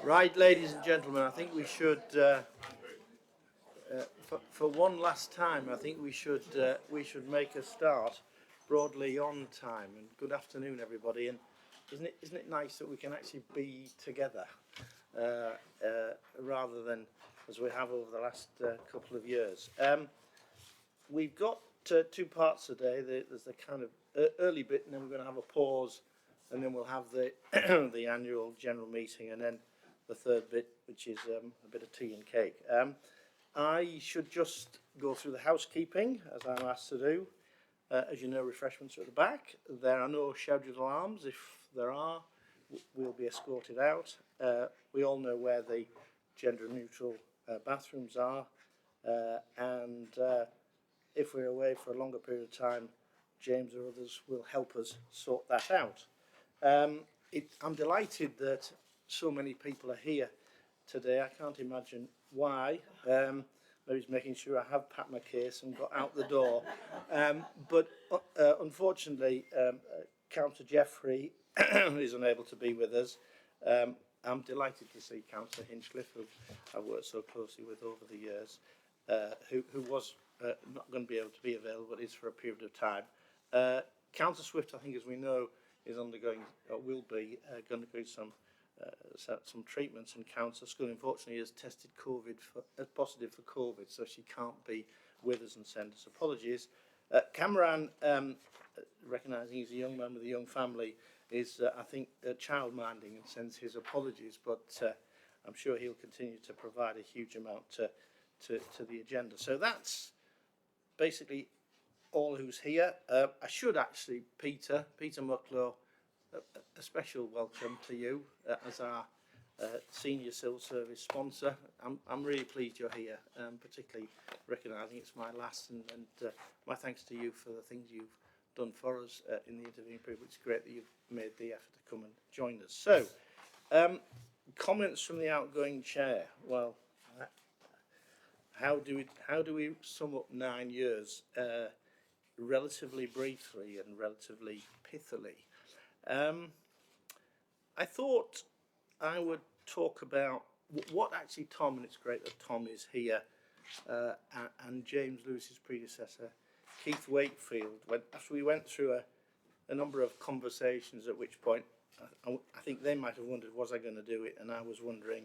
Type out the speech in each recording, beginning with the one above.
Right, ladies and gentlemen, I think we should, for one last time, I think we should make a start broadly on time. And good afternoon, everybody. And isn't it nice that we can actually be together rather than as we have over the last couple of years. We've got two parts today. There's the kind of early bit, and then we're going to have a pause, and then we'll have the the annual general meeting, and then the third bit, which is a bit of tea and cake. I should just go through the housekeeping, as I'm asked to do. As you know, refreshments are at the back. There are no shouted alarms. If there are, we'll be escorted out. We all know where the gender-neutral bathrooms are, and if we're away for a longer period of time, James or others will help us sort that out. I'm delighted that so many people are here today. I can't imagine why. Maybe it's making sure I have packed my case and got out the door. But unfortunately, Councillor Jeffrey is unable to be with us. I'm delighted to see Councillor Hinchcliffe, who I've worked so closely with over the years, who was not going to be able to be available, but is for a period of time. Councillor Swift, I think, as we know, is undergoing, or will be, going to go some treatments, and Councillor Scully, unfortunately, has tested positive for COVID, so she can't be with us and send us apologies. Cameron, recognising he's a young man with a young family, is, I think, child-minding and sends his apologies, but I'm sure he'll continue to provide a huge amount to the agenda. So that's basically all who's here. I should actually, Peter Mucklow, a special welcome to you as our senior civil service sponsor. I'm really pleased you're here, particularly recognising it's my last, and my thanks to you for the things you've done for us in the intervening period. It's great that you've made the effort to come and join us. So, comments from the outgoing chair. Well, how do we sum up 9 years relatively briefly and relatively pithily? I thought I would talk about what actually Tom, and it's great that Tom is here, and James Lewis's predecessor, Keith Wakefield, after we went through a number of conversations, at which point I think they might have wondered, was I going to do it? And I was wondering,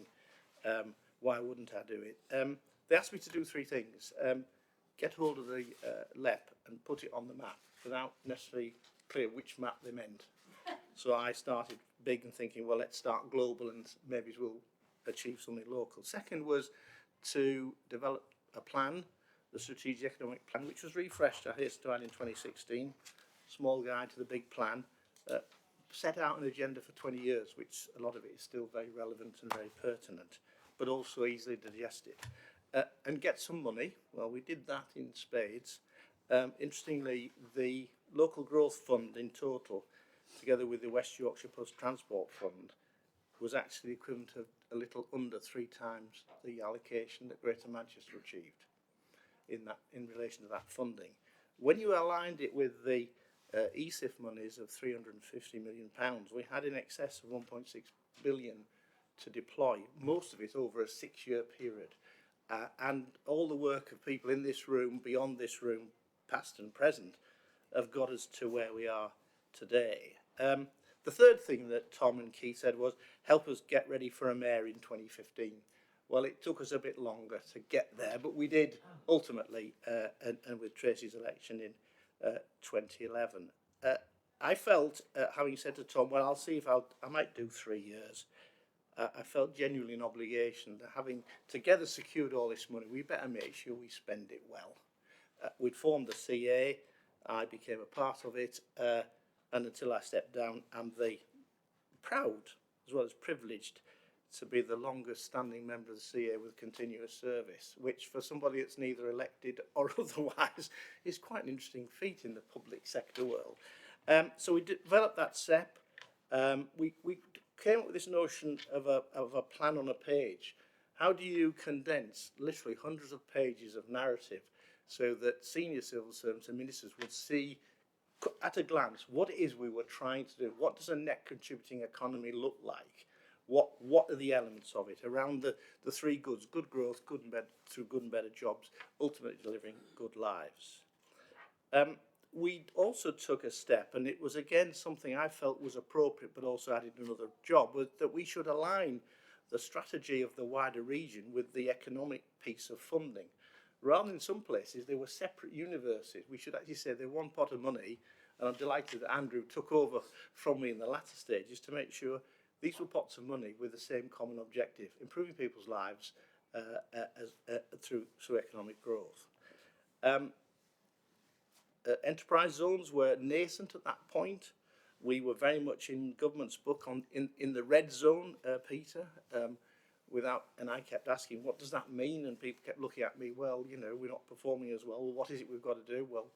why wouldn't I do it? They asked me to do three things. Get hold of the LEP and put it on the map without necessarily clear which map they meant. So I started big and thinking, well, let's start global and maybe we'll achieve something local. Second was to develop a plan, the strategic economic plan, which was refreshed, I guess, in 2016. Small guide to the big plan. Set out an agenda for 20 years, which a lot of it is still very relevant and very pertinent, but also easily digested. And get some money. Well, we did that in spades. Interestingly, the local growth fund in total, together with the West Yorkshire Post Transport Fund, was actually equivalent to a little under 3 times the allocation that Greater Manchester achieved in relation to that funding. When you aligned it with the ESIF monies of £350 million, we had in excess of 1.6 billion to deploy, most of it over a 6-year period. And all the work of people in this room, beyond this room, past and present, have got us to where we are today. The third thing that Tom and Keith said was, help us get ready for a mayor in 2015. Well, it took us a bit longer to get there, but we did ultimately, and with Tracy's election in 2011. I felt, having said to Tom, well, I'll see if I might do 3 years. I felt genuinely an obligation that, having together secured all this money, we better make sure we spend it well. We'd formed the CA, I became a part of it, and until I stepped down, I'm proud, as well as privileged, to be the longest standing member of the CA with continuous service, which for somebody that's neither elected or otherwise is quite an interesting feat in the public sector world. So we developed that SEP. We came up with this notion of a plan on a page. How do you condense literally hundreds of pages of narrative so that senior civil servants and ministers would see at a glance what it is we were trying to do? What does a net contributing economy look like? What are the elements of it around the three goods: good growth, good and better, through good and better jobs, ultimately delivering good lives. Um, we also took a step, and it was again something I felt was appropriate, but also added another job, was that we should align the strategy of the wider region with the economic piece of funding. Rather than some places, they were separate universities. We should actually say they're one pot of money, and I'm delighted that Andrew took over from me in the latter stages to make sure these were pots of money with the same common objective: improving people's lives through economic growth. Um, Enterprise zones were nascent at that point. We were very much in government's book in the red zone, Peter, and I kept asking, what does that mean? And people kept looking at me, well, you know, we're not performing as well. Well, what is it we've got to do? Well,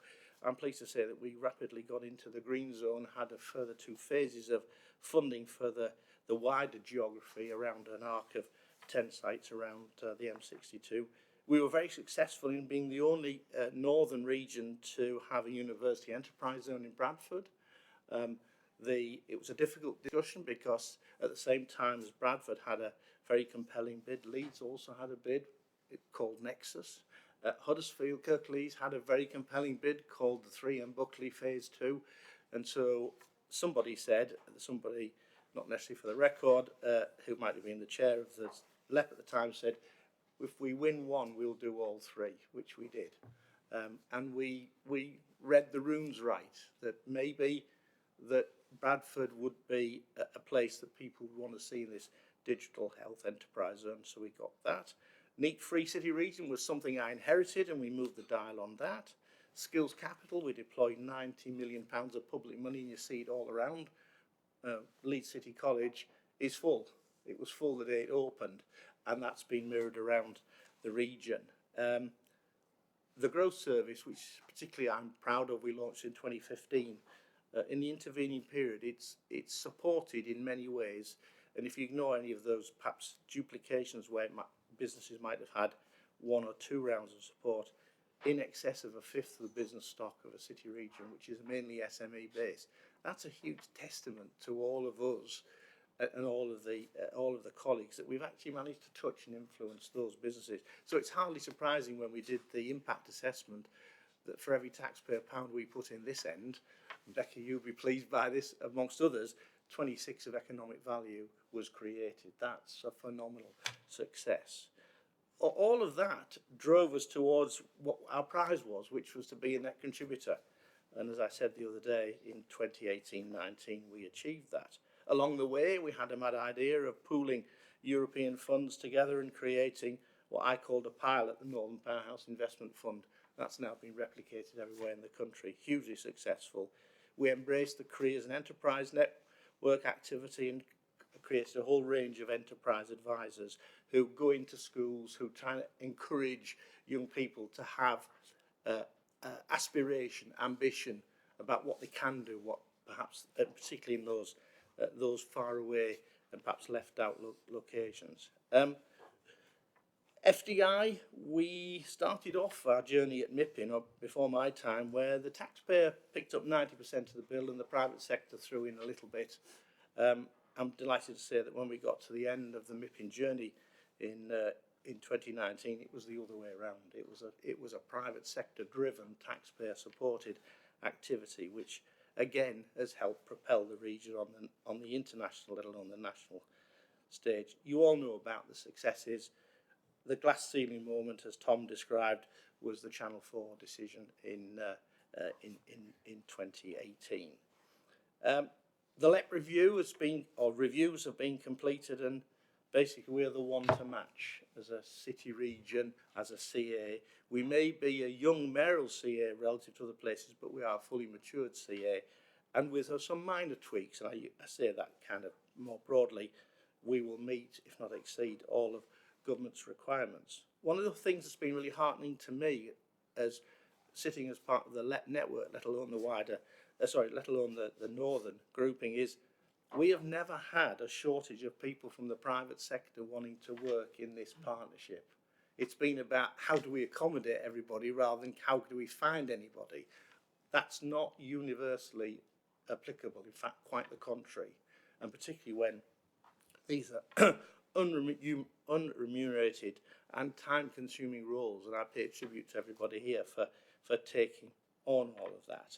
I'm pleased to say that we rapidly got into the green zone, had a further 2 phases of funding for the wider geography around an arc of 10 sites around the M62. We were very successful in being the only northern region to have a university enterprise zone in Bradford. It was a difficult discussion because at the same time as Bradford had a very compelling bid, Leeds also had a bid called Nexus. Huddersfield, Kirklees had a very compelling bid called the 3M Buckley Phase 2. And so somebody, not necessarily for the record, who might have been the chair of the LEP at the time, said, if we win one, we'll do all three, which we did. And we read the rooms right, that maybe that Bradford would be a place that people would want to see in this digital health enterprise zone, so we got that. Neat Free City region was something I inherited, and we moved the dial on that. Skills Capital, we deployed £90 million of public money, and you see it all around. Leeds City College is full. It was full the day it opened, and that's been mirrored around the region. The growth service, which particularly I'm proud of, we launched in 2015. In the intervening period, it's supported in many ways, and if you ignore any of those perhaps duplications where businesses might have had 1 or 2 rounds of support, in excess of a fifth of the business stock of a city region, which is mainly SME based. That's a huge testament to all of us and all of the colleagues that we've actually managed to touch and influence those businesses. So it's hardly surprising when we did the impact assessment that for every taxpayer pound we put in this end, Becky, you'll be pleased by this, amongst others, 26 of economic value was created. That's a phenomenal success. All of that drove us towards what our prize was, which was to be a net contributor. And as I said the other day, in 2018-19, we achieved that. Along the way, we had a mad idea of pooling European funds together and creating what I called a pilot, the Northern Powerhouse Investment Fund. That's now been replicated everywhere in the country, hugely successful. We embraced the careers and enterprise network activity and created a whole range of enterprise advisors who go into schools, who try to encourage young people to have aspiration, ambition about what they can do, what perhaps, particularly in those far away and perhaps left out locations. FDI, we started off our journey at MIPIN, or before my time, where the taxpayer picked up 90% of the bill and the private sector threw in a little bit. I'm delighted to say that when we got to the end of the MIPIN journey in 2019, it was the other way around. It was a private sector driven, taxpayer supported activity, which again has helped propel the region on the international, let alone the national stage. You all know about the successes. The glass ceiling moment, as Tom described, was the Channel 4 decision in 2018. The LEP review has been, or reviews have been completed, and basically we're the one to match as a city region, as a CA. We may be a young mayoral CA relative to other places, but we are a fully matured CA. And with some minor tweaks, and I say that kind of more broadly, we will meet, if not exceed, all of government's requirements. One of the things that's been really heartening to me as sitting as part of the LEP network, let alone the wider, let alone the northern grouping, is we have never had a shortage of people from the private sector wanting to work in this partnership. It's been about how do we accommodate everybody rather than how do we find anybody. That's not universally applicable, in fact, quite the contrary, and particularly when these are unremunerated and time-consuming roles, and I pay tribute to everybody here for taking on all of that.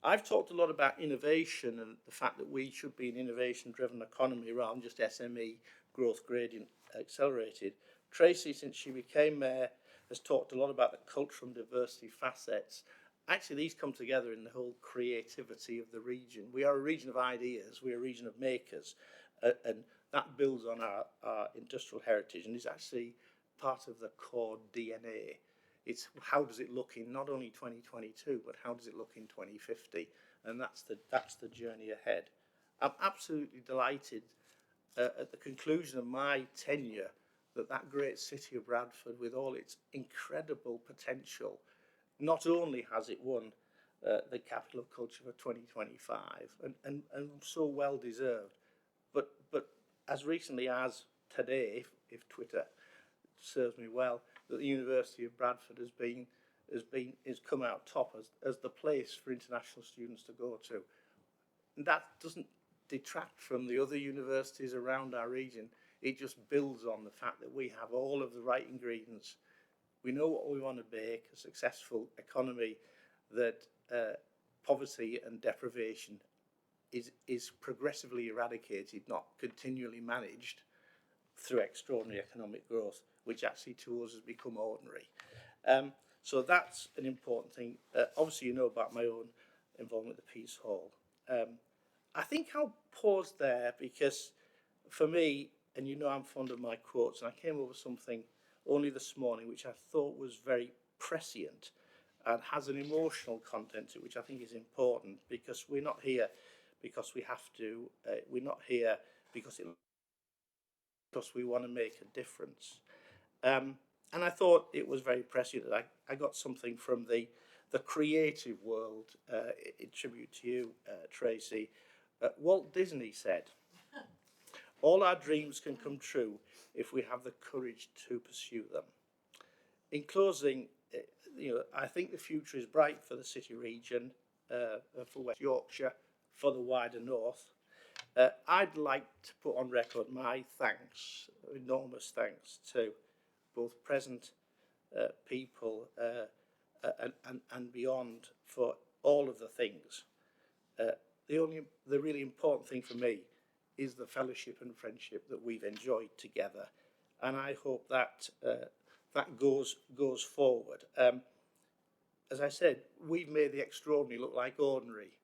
I've talked a lot about innovation and the fact that we should be an innovation-driven economy rather than just SME growth gradient accelerated. Tracy, since she became mayor, has talked a lot about the cultural and diversity facets. Actually, these come together in the whole creativity of the region. We are a region of ideas, we're a region of makers, and that builds on our industrial heritage and is actually part of the core DNA. It's how does it look in not only 2022, but how does it look in 2050? And that's the journey ahead. I'm absolutely delighted at the conclusion of my tenure that great city of Bradford, with all its incredible potential, not only has it won the Capital of Culture for 2025, and so well deserved, but as recently as today, if Twitter serves me well, that the University of Bradford has come out top as the place for international students to go to. And that doesn't detract from the other universities around our region. It just builds on the fact that we have all of the right ingredients. We know what we want to make, a successful economy that poverty and deprivation is progressively eradicated, not continually managed through extraordinary economic growth, which actually to us has become ordinary. So that's an important thing. Obviously, you know about my own involvement with the Peace Hall. I think I'll pause there because for me, and you know I'm fond of my quotes, and I came over something only this morning which I thought was very prescient and has an emotional content to it, which I think is important, because we're not here because we have to. We're not here because we want to make a difference. And I thought it was very prescient. I got something from the creative world in tribute to you, Tracy. Walt Disney said, "All our dreams can come true if we have the courage to pursue them." In closing, I think the future is bright for the city region, for West Yorkshire, for the wider north. I'd like to put on record my thanks, enormous thanks to both present people and beyond for all of the things. The really important thing for me is the fellowship and friendship that we've enjoyed together, and I hope that that goes forward. As I said, we've made the extraordinary look like ordinary.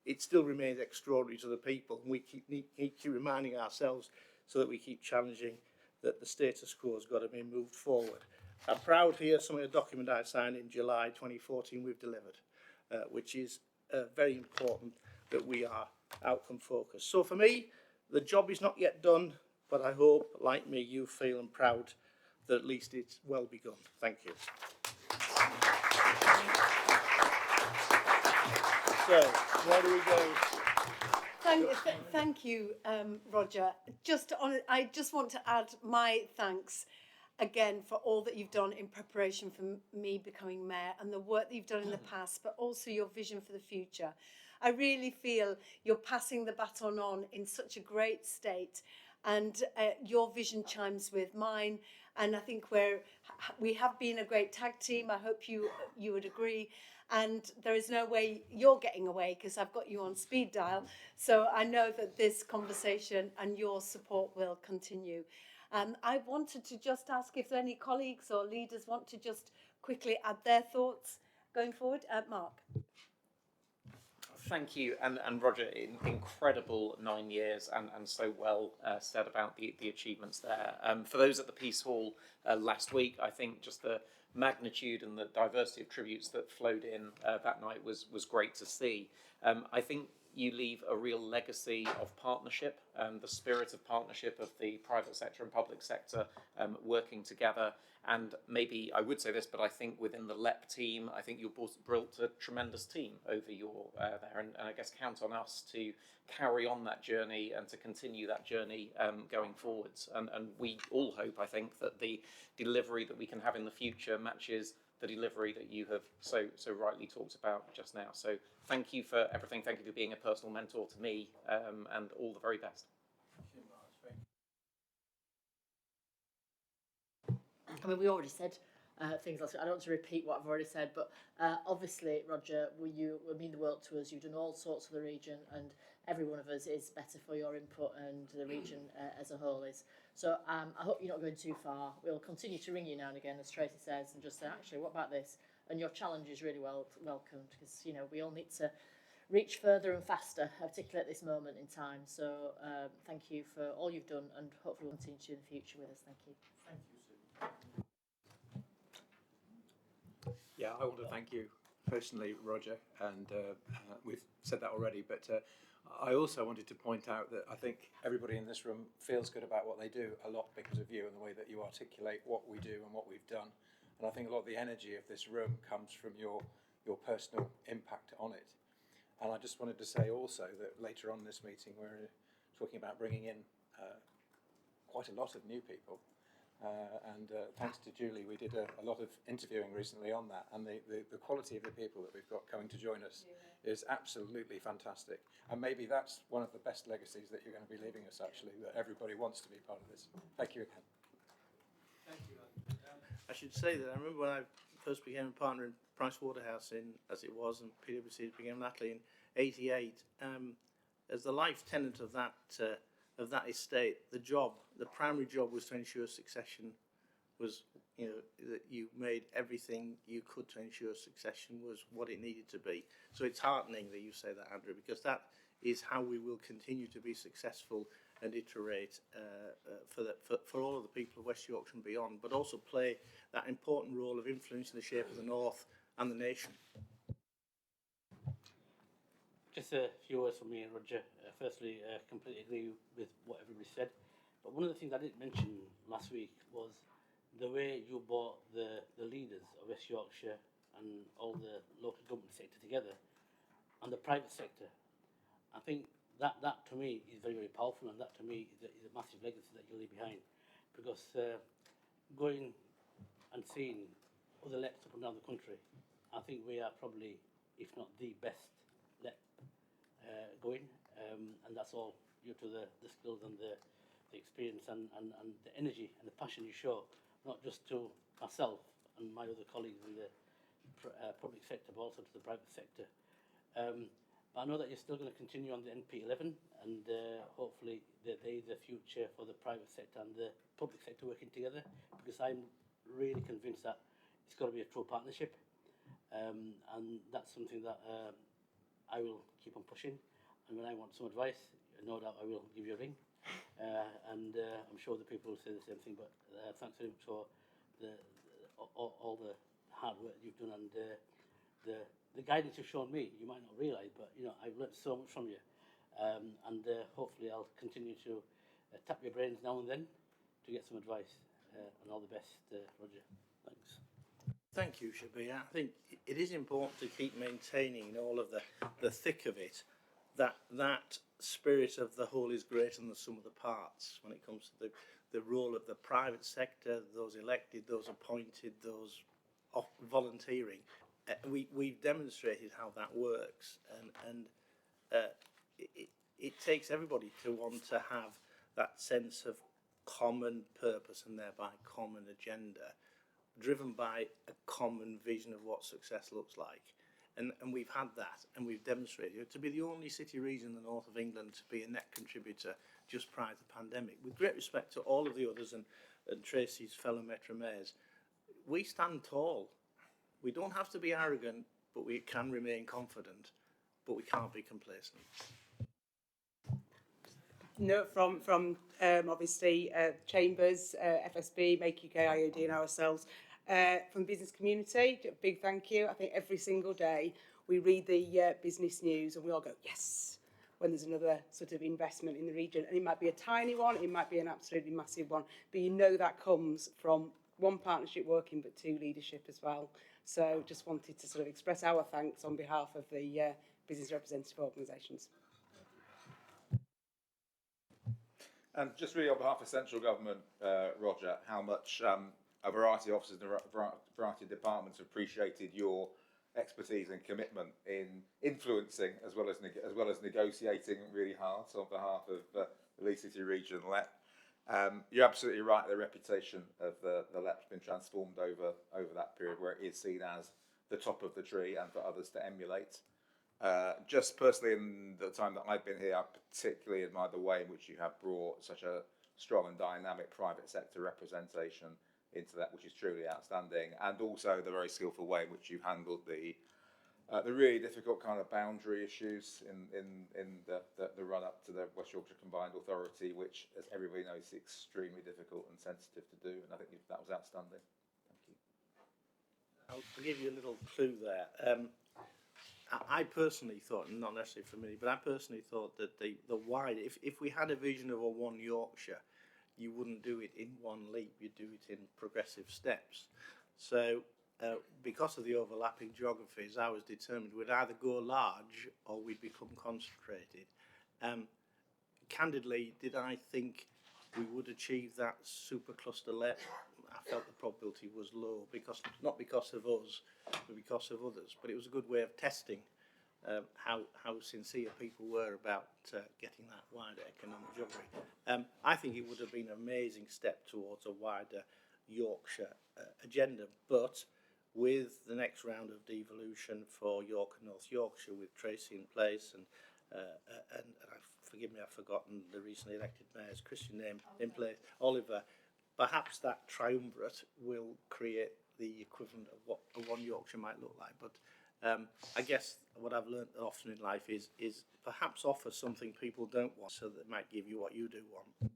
It still remains extraordinary to the people, and we keep reminding ourselves so that we keep challenging that the status quo has got to be moved forward. I'm proud here some of the document I signed in July 2014 we've delivered, which is very important that we are outcome focused. So for me, the job is not yet done, but I hope, like me, you feel and proud that at least it's well begun. Thank you. So, where do we go? Thank you, Roger. I just want to add my thanks again for all that you've done in preparation for me becoming mayor and the work that you've done in the past, but also your vision for the future. I really feel you're passing the baton on in such a great state, and your vision chimes with mine. And I think we have been a great tag team. I hope you would agree. And there is no way you're getting away because I've got you on speed dial. So I know that this conversation and your support will continue. I wanted to just ask if any colleagues or leaders want to just quickly add their thoughts going forward. Mark. Thank you, and Roger, incredible 9 years, and so well said about the achievements there. For those at the Peace Hall last week, I think just the magnitude and the diversity of tributes that flowed in that night was great to see. I think you leave a real legacy of partnership, the spirit of partnership of the private sector and public sector working together. And maybe I would say this, but I think within the LEP team, I think you've built a tremendous team over your there, and I guess count on us to carry on that journey and to continue that journey going forwards. And we all hope, I think, that the delivery that we can have in the future matches the delivery that you have so rightly talked about just now. So thank you for everything. Thank you for being a personal mentor to me, and all the very best. Thank you, Mark. I mean, we already said things last week. I don't want to repeat what I've already said, but obviously, Roger, you mean the world to us. You've done all sorts for the region, and every one of us is better for your input, and the region as a whole is. So I hope you're not going too far. We'll continue to ring you now and again, as Tracy says, and just say, actually, what about this? And your challenge is really welcomed, because we all need to reach further and faster, particularly at this moment in time. So thank you for all you've done, and hopefully we'll continue to in the future with us. Thank you. Thank you, Sue. Yeah, I want to thank you personally, Roger, and we've said that already, but I also wanted to point out that I think everybody in this room feels good about what they do a lot because of you and the way that you articulate what we do and what we've done. And I think a lot of the energy of this room comes from your personal impact on it. And I just wanted to say also that later on in this meeting, we're talking about bringing in quite a lot of new people. And thanks to Julie, we did a lot of interviewing recently on that, and the quality of the people that we've got coming to join us is absolutely fantastic. And maybe that's one of the best legacies that you're going to be leaving us, actually, that everybody wants to be part of this. Thank you again. Thank you, Andy. I should say that I remember when I first became a partner in Price Waterhouse, as it was, and PwC became latterly in '88. As the life tenant of that estate, the primary job was to ensure succession was, that you made everything you could to ensure succession was what it needed to be. So it's heartening that you say that, Andrew, because that is how we will continue to be successful and iterate for all of the people of West Yorkshire and beyond, but also play that important role of influencing the shape of the North and the nation. Just a few words from me and Roger. Firstly, completely agree with what everybody said. But one of the things I didn't mention last week was the way you brought the leaders of West Yorkshire and all the local government sector together and the private sector. I think that to me is very, very powerful, and that to me is a massive legacy that you leave behind. Because going and seeing other LEPs up and down the country, I think we are probably, if not the best LEP going, and that's all due to the skills and the experience and the energy and the passion you show, not just to myself and my other colleagues in the public sector, but also to the private sector. But I know that you're still going to continue on the NP11, and hopefully there is a future for the private sector and the public sector working together, because I'm really convinced that it's got to be a true partnership, and that's something that I will keep on pushing. And when I want some advice, no doubt I will give you a ring, and I'm sure the people will say the same thing. But thanks very much for all the hard work you've done, and the guidance you've shown me. You might not realise, but I've learnt so much from you, and hopefully I'll continue to tap your brains now and then to get some advice. And all the best, Roger. Thanks. Thank you, Shabir. I think it is important to keep maintaining in all of the thick of it that spirit of the whole is greater than the sum of the parts when it comes to the role of the private sector, those elected, those appointed, those volunteering. We've demonstrated how that works, and it takes everybody to want to have that sense of common purpose and thereby common agenda, driven by a common vision of what success looks like. And we've had that, and we've demonstrated it to be the only city region in the north of England to be a net contributor just prior to the pandemic. With great respect to all of the others and Tracy's fellow Metro Mayors, we stand tall. We don't have to be arrogant, but we can remain confident, but we can't be complacent. No, from obviously Chambers, FSB, Make UK, IOD and ourselves, from the business community, a big thank you. I think every single day we read the business news and we all go, yes, when there's another sort of investment in the region. And it might be a tiny one, it might be an absolutely massive one, but that comes from one partnership working, but two leadership as well. So just wanted to sort of express our thanks on behalf of the business representative organisations. And just really on behalf of central government, Roger, how much a variety of officers and a variety of departments appreciated your expertise and commitment in influencing as well as negotiating really hard on behalf of the Leeds City Region LEP. You're absolutely right. The reputation of the LEP's been transformed over that period, where it is seen as the top of the tree and for others to emulate. Just personally, in the time that I've been here, I particularly admire the way in which you have brought such a strong and dynamic private sector representation into that, which is truly outstanding, and also the very skillful way in which you've handled the really difficult kind of boundary issues in the run up to the West Yorkshire Combined Authority, which, as everybody knows, is extremely difficult and sensitive to do. And I think that was outstanding. Thank you. I'll give you a little clue there. I personally thought, not necessarily for me, but I personally thought that the wide, if we had a vision of a one Yorkshire, you wouldn't do it in one leap, you'd do it in progressive steps. So because of the overlapping geographies, I was determined we'd either go large or we'd become concentrated. Candidly, did I think we would achieve that super cluster LEP? I felt the probability was low, because not because of us, but because of others. But it was a good way of testing how sincere people were about getting that wider economic geography. I think it would have been an amazing step towards a wider Yorkshire agenda, but with the next round of devolution for York and North Yorkshire, with Tracy in place, and forgive me, I've forgotten the recently elected mayor's Christian name in place, Oliver. Perhaps that triumvirate will create the equivalent of what a one Yorkshire might look like. But I guess what I've learned often in life is perhaps offer something people don't want, so that might give you what you do want.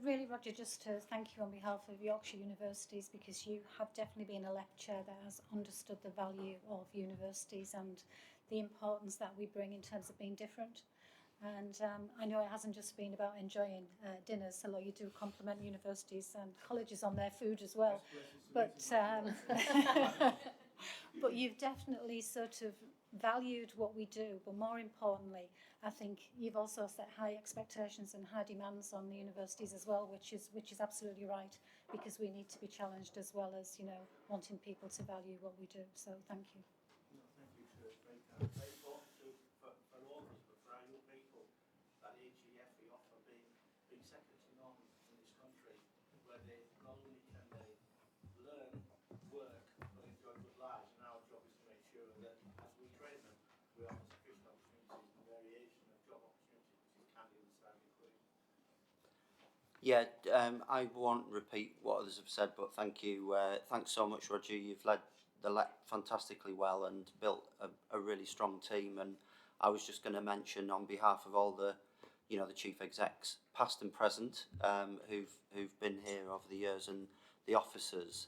Really, Roger, just to thank you on behalf of Yorkshire Universities, because you have definitely been a lecturer that has understood the value of universities and the importance that we bring in terms of being different. And I know it hasn't just been about enjoying dinners, although you do compliment universities and colleges on their food as well. But but you've definitely sort of valued what we do, but more importantly, I think you've also set high expectations and high demands on the universities as well, which is absolutely right, because we need to be challenged as well as, you know, wanting people to value what we do. So thank you. No, thank you, sir. It's very kind. Very important for all of us, but for our young people, that AGF we offer being second to none in this country, where they not only can they learn, work, but enjoy good lives, and our job is to make sure that as we train them, we offer sufficient opportunities and variation of job opportunities, which is kind of the side of the equation. Yeah, I won't repeat what others have said, but thank you. Thanks so much, Roger. You've led the LEP fantastically well and built a really strong team. And I was just going to mention, on behalf of all the, you know, the chief execs, past and present, who've been here over the years, and the officers,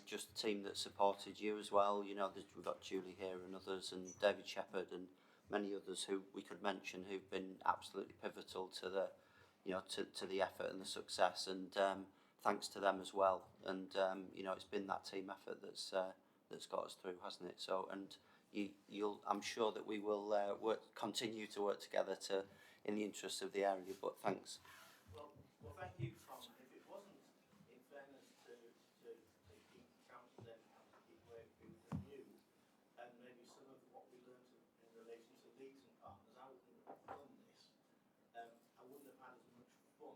just the team that supported you as well. You know, we've got Julie here and others, and David Shepherd and many others who we could mention, who've been absolutely pivotal to the, you know, to the effort and the success, and thanks to them as well. And you know, it's been that team effort that's got us through, hasn't it? So, and I'm sure that we will continue to work together in the interests of the area. But thanks. Well, thank you, Tom. If it wasn't, in fairness to Keith Townsend and to Keith Wakefield and you, and maybe some of what we learned in relation to Leeds and partners, I wouldn't have done this. I wouldn't have had as much fun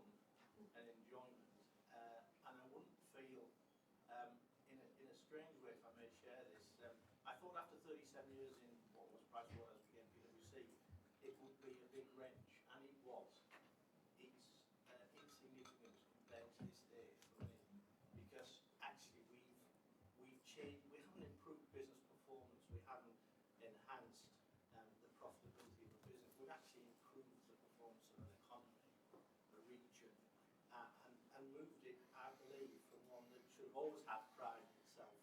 and enjoyment, and I wouldn't feel, in a strange way, if I may share this, I thought after 37 years in what was Pricewaterhouse became PwC, it would be a big wrench, and it was. It's insignificant compared to this day for me, because actually we've changed. We haven't improved business performance. We haven't enhanced the profitability of the business. We've actually improved the performance of an economy, the region, and moved it, I believe, from one that should have always had pride in itself,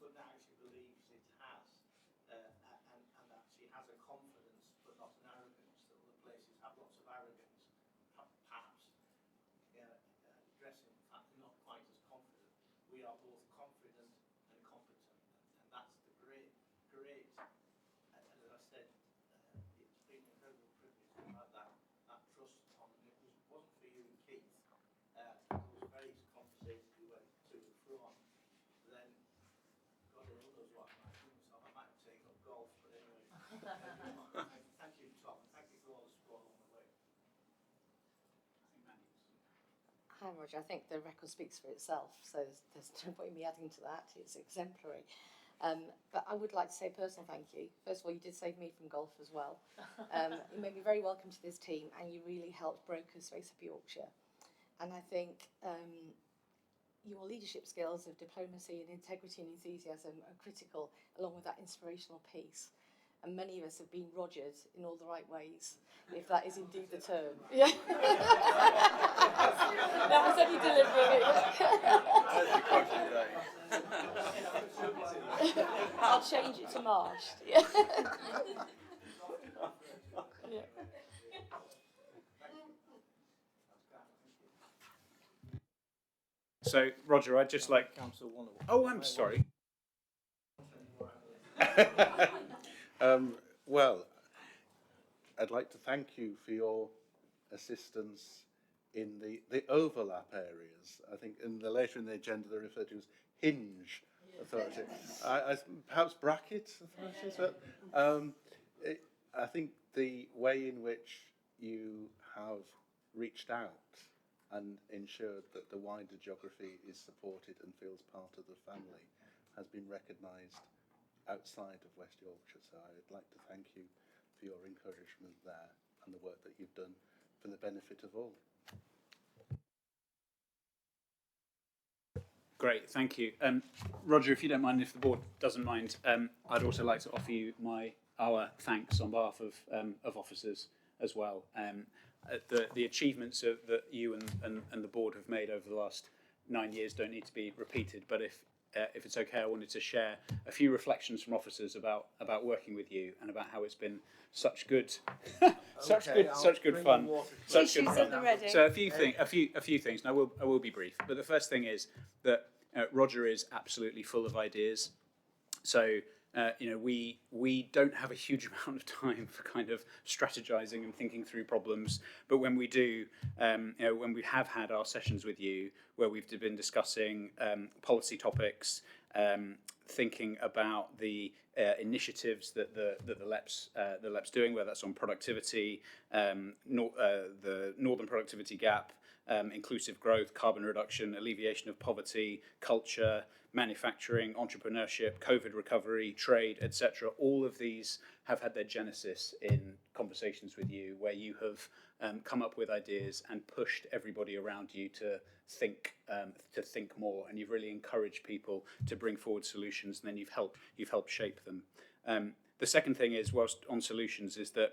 but now actually believes it has, and actually has a confidence, but not an arrogance, that other places have lots of arrogance, perhaps dressing the fact they're not quite as confident. We are both confident and competent, and that's the great, and as I said, it's been an incredible privilege to have that trust, Tom, and it wasn't for you and Keith. Those very conversations we went to and from, then God only knows what I might do, so I might have taken up golf, but anyway. Thank you, Tom, and thank you for all the support. time, Roger. I think the record speaks for itself, so there's no point in me adding to that. It's exemplary. But I would like to say a personal thank you. First of all, you did save me from golf as well. You made me very welcome to this team, and you really helped brokers face up Yorkshire. And I think your leadership skills of diplomacy and integrity and enthusiasm are critical, along with that inspirational piece. And many of us have been Rogered in all the right ways, if that is indeed the term. Yeah. That was only deliberate. I'll change it to Marsh. Yeah. Yeah. So, Roger, I'd just like... Councillor Wonderwall. Oh, I'm sorry. Well, I'd like to thank you for your assistance in the overlap areas. I think later in the agenda they're referred to as hinge authority. Perhaps bracket authorities. But, I think the way in which you have reached out and ensured that the wider geography is supported and feels part of the family has been recognised outside of West Yorkshire. So I would like to thank you for your encouragement there and the work that you've done for the benefit of all. Great, thank you. Roger, if you don't mind, if the board doesn't mind, I'd also like to offer you our thanks on behalf of officers as well. The achievements that you and the board have made over the last 9 years don't need to be repeated, but if it's okay, I wanted to share a few reflections from officers about working with you and about how it's been such good fun. Such good fun. So a few things. And I will be brief. But the first thing is that Roger is absolutely full of ideas. So we don't have a huge amount of time for kind of strategizing and thinking through problems. But when we do, when we have had our sessions with you, where we've been discussing policy topics, thinking about the initiatives that the LEP's doing, whether that's on productivity, the Northern Productivity Gap, inclusive growth, carbon reduction, alleviation of poverty, culture, manufacturing, entrepreneurship, COVID recovery, trade, etc. All of these have had their genesis in conversations with you, where you have come up with ideas and pushed everybody around you to think more, and you've really encouraged people to bring forward solutions, and then you've helped shape them. The second thing is, whilst on solutions, is that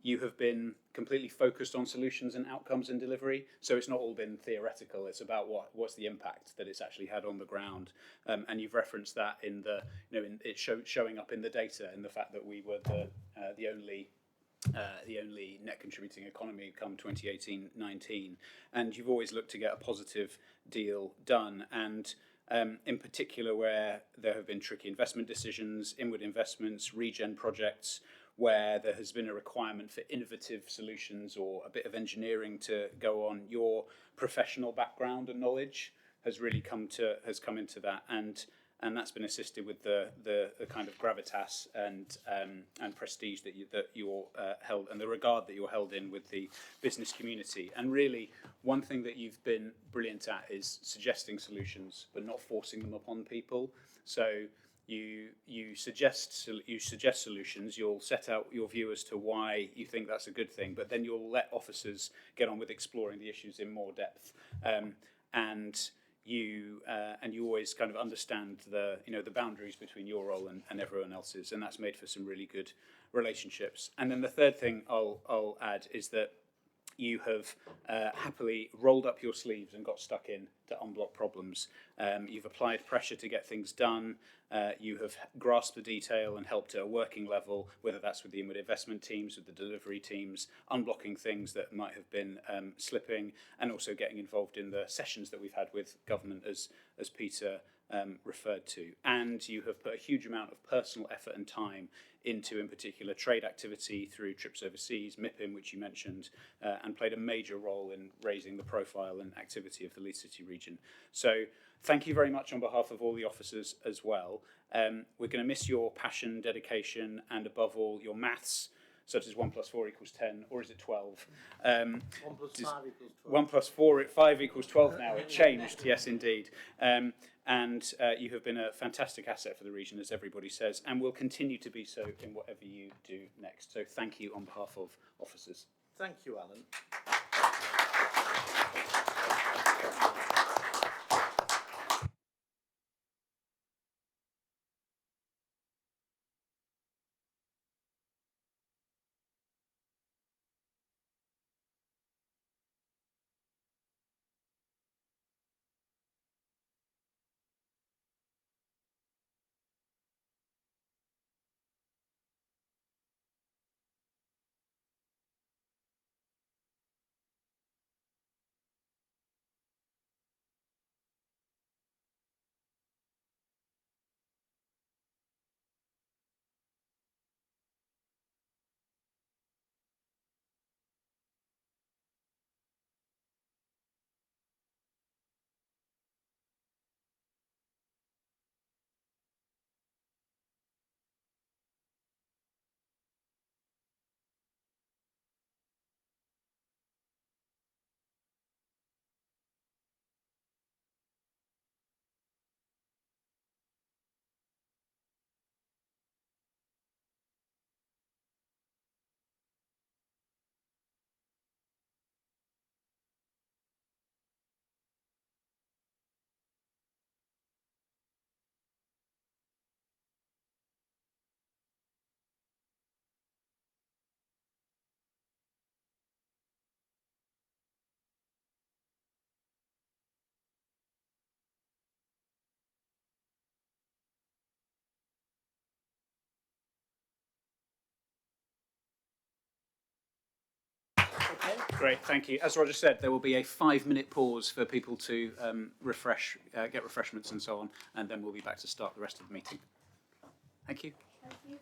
you have been completely focused on solutions and outcomes and delivery. So it's not all been theoretical. It's about what's the impact that it's actually had on the ground. And you've referenced that in the, in it showing up in the data, and the fact that we were the only net contributing economy come 2018-19. And you've always looked to get a positive deal done. And in particular, where there have been tricky investment decisions, inward investments, regen projects, where there has been a requirement for innovative solutions or a bit of engineering to go on, your professional background and knowledge has really come into that, and that's been assisted with the kind of gravitas and prestige that you're held, and the regard that you're held in with the business community. And really, one thing that you've been brilliant at is suggesting solutions, but not forcing them upon people. So you suggest solutions, you'll set out your view as to why you think that's a good thing, but then you'll let officers get on with exploring the issues in more depth, and you always kind of understand the boundaries between your role and everyone else's, and that's made for some really good relationships. And then the third thing I'll add is that you have happily rolled up your sleeves and got stuck in to unblock problems. You've applied pressure to get things done. You have grasped the detail and helped at a working level, whether that's with the inward investment teams, with the delivery teams, unblocking things that might have been slipping, and also getting involved in the sessions that we've had with government, as Peter referred to. And you have put a huge amount of personal effort and time into, in particular, trade activity through trips overseas, MIPIM, which you mentioned, and played a major role in raising the profile and activity of the Leeds City region. So thank you very much on behalf of all the officers as well. We're going to miss your passion, dedication, and above all, your maths, So does 1 plus 4 equals 10, or is it 12? 1 plus 5 equals 12. 1 plus 4, 5 equals 12 now. It changed, yes, indeed. And you have been a fantastic asset for the region, as everybody says, and will continue to be so in whatever you do next. So thank you on behalf of officers. Thank you, Alan. Okay, great, thank you. As Roger said, there will be a 5-minute pause for people to get refreshments and so on, and then we'll be back to start the rest of the meeting. Thank you. Thank you.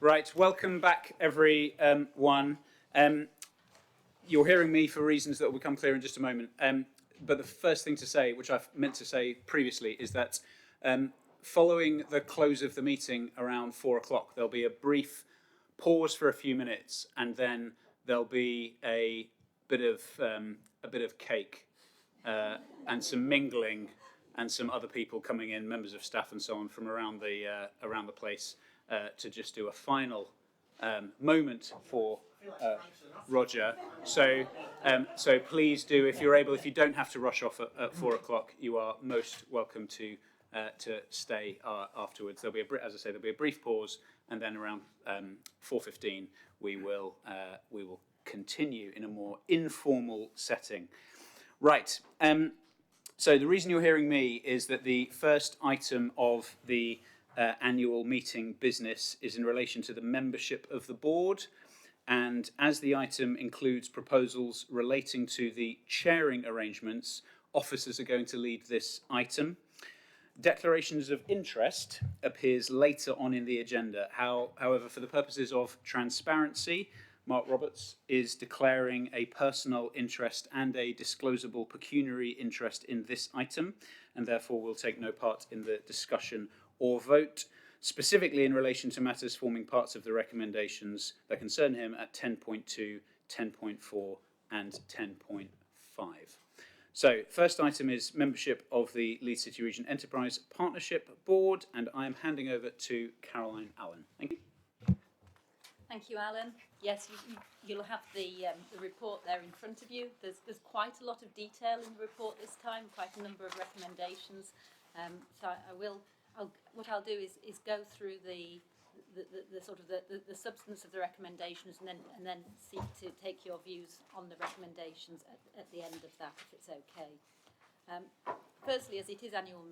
Right, welcome back, everyone. You're hearing me for reasons that will become clear in just a moment. But the first thing to say, which I've meant to say previously, is that following the close of the meeting around 4 o'clock, there'll be a brief pause for a few minutes, and then there'll be a bit of cake and some mingling, and some other people coming in, members of staff and so on, from around the place to just do a final moment for Roger. So please do, if you're able, if you don't have to rush off at 4 o'clock, you are most welcome to stay afterwards. There'll be as I say, there'll be a brief pause, and then around 4:15 we will continue in a more informal setting. Right. So the reason you're hearing me is that the first item of the annual meeting business is in relation to the membership of the board. And as the item includes proposals relating to the chairing arrangements, officers are going to lead this item. Declarations of interest appears later on in the agenda. However, for the purposes of transparency, Mark Roberts is declaring a personal interest and a disclosable pecuniary interest in this item, and therefore will take no part in the discussion or vote, specifically in relation to matters forming parts of the recommendations that concern him at 10.2, 10.4 and 10.5. So, first item is membership of the Leeds City Region Enterprise Partnership Board, and I am handing over to Caroline Allen. Thank you. Thank you, Alan. Yes, you'll have the report there in front of you. There's quite a lot of detail in the report this time, quite a number of recommendations. So what I'll do is go through the sort of the substance of the recommendations, and then seek to take your views on the recommendations at the end of that, if it's okay. Firstly, as it is annual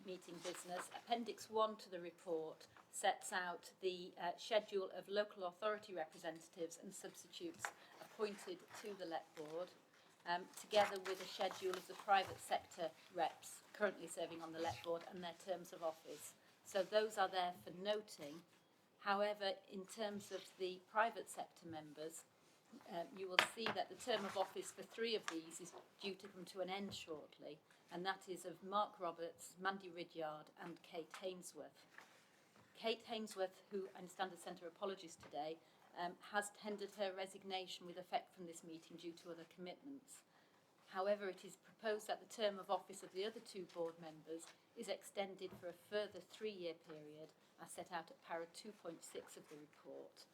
meeting business, Appendix 1 to the report sets out the schedule of local authority representatives and substitutes appointed to the LEP board, together with a schedule of the private sector reps currently serving on the LEP board and their terms of office. So those are there for noting. However, in terms of the private sector members, you will see that the term of office for 3 of these is due to come to an end shortly, and that is of Mark Roberts, Mandy Ridyard and Kate Hainsworth. Kate Hainsworth, who I understand has sent her apologies today, has tendered her resignation with effect from this meeting due to other commitments. However, it is proposed that the term of office of the other 2 board members is extended for a further 3-year period, as set out at para 2.6 of the report.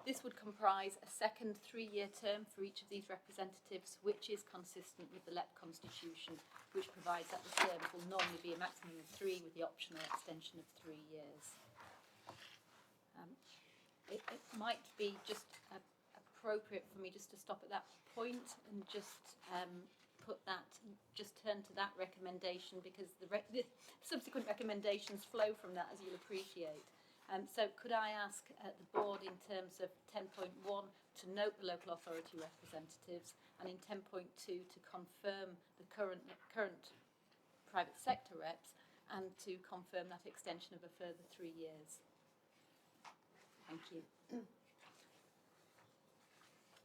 This would comprise a second 3-year term for each of these representatives, which is consistent with the LEP constitution, which provides that the terms will normally be a maximum of 3 with the optional extension of 3 years. It might be just appropriate for me just to stop at that point and just turn to that recommendation, because the subsequent recommendations flow from that, as you'll appreciate. So could I ask the board in terms of 10.1 to note the local authority representatives, and in 10.2 to confirm the current private sector reps, and to confirm that extension of a further 3 years. Thank you.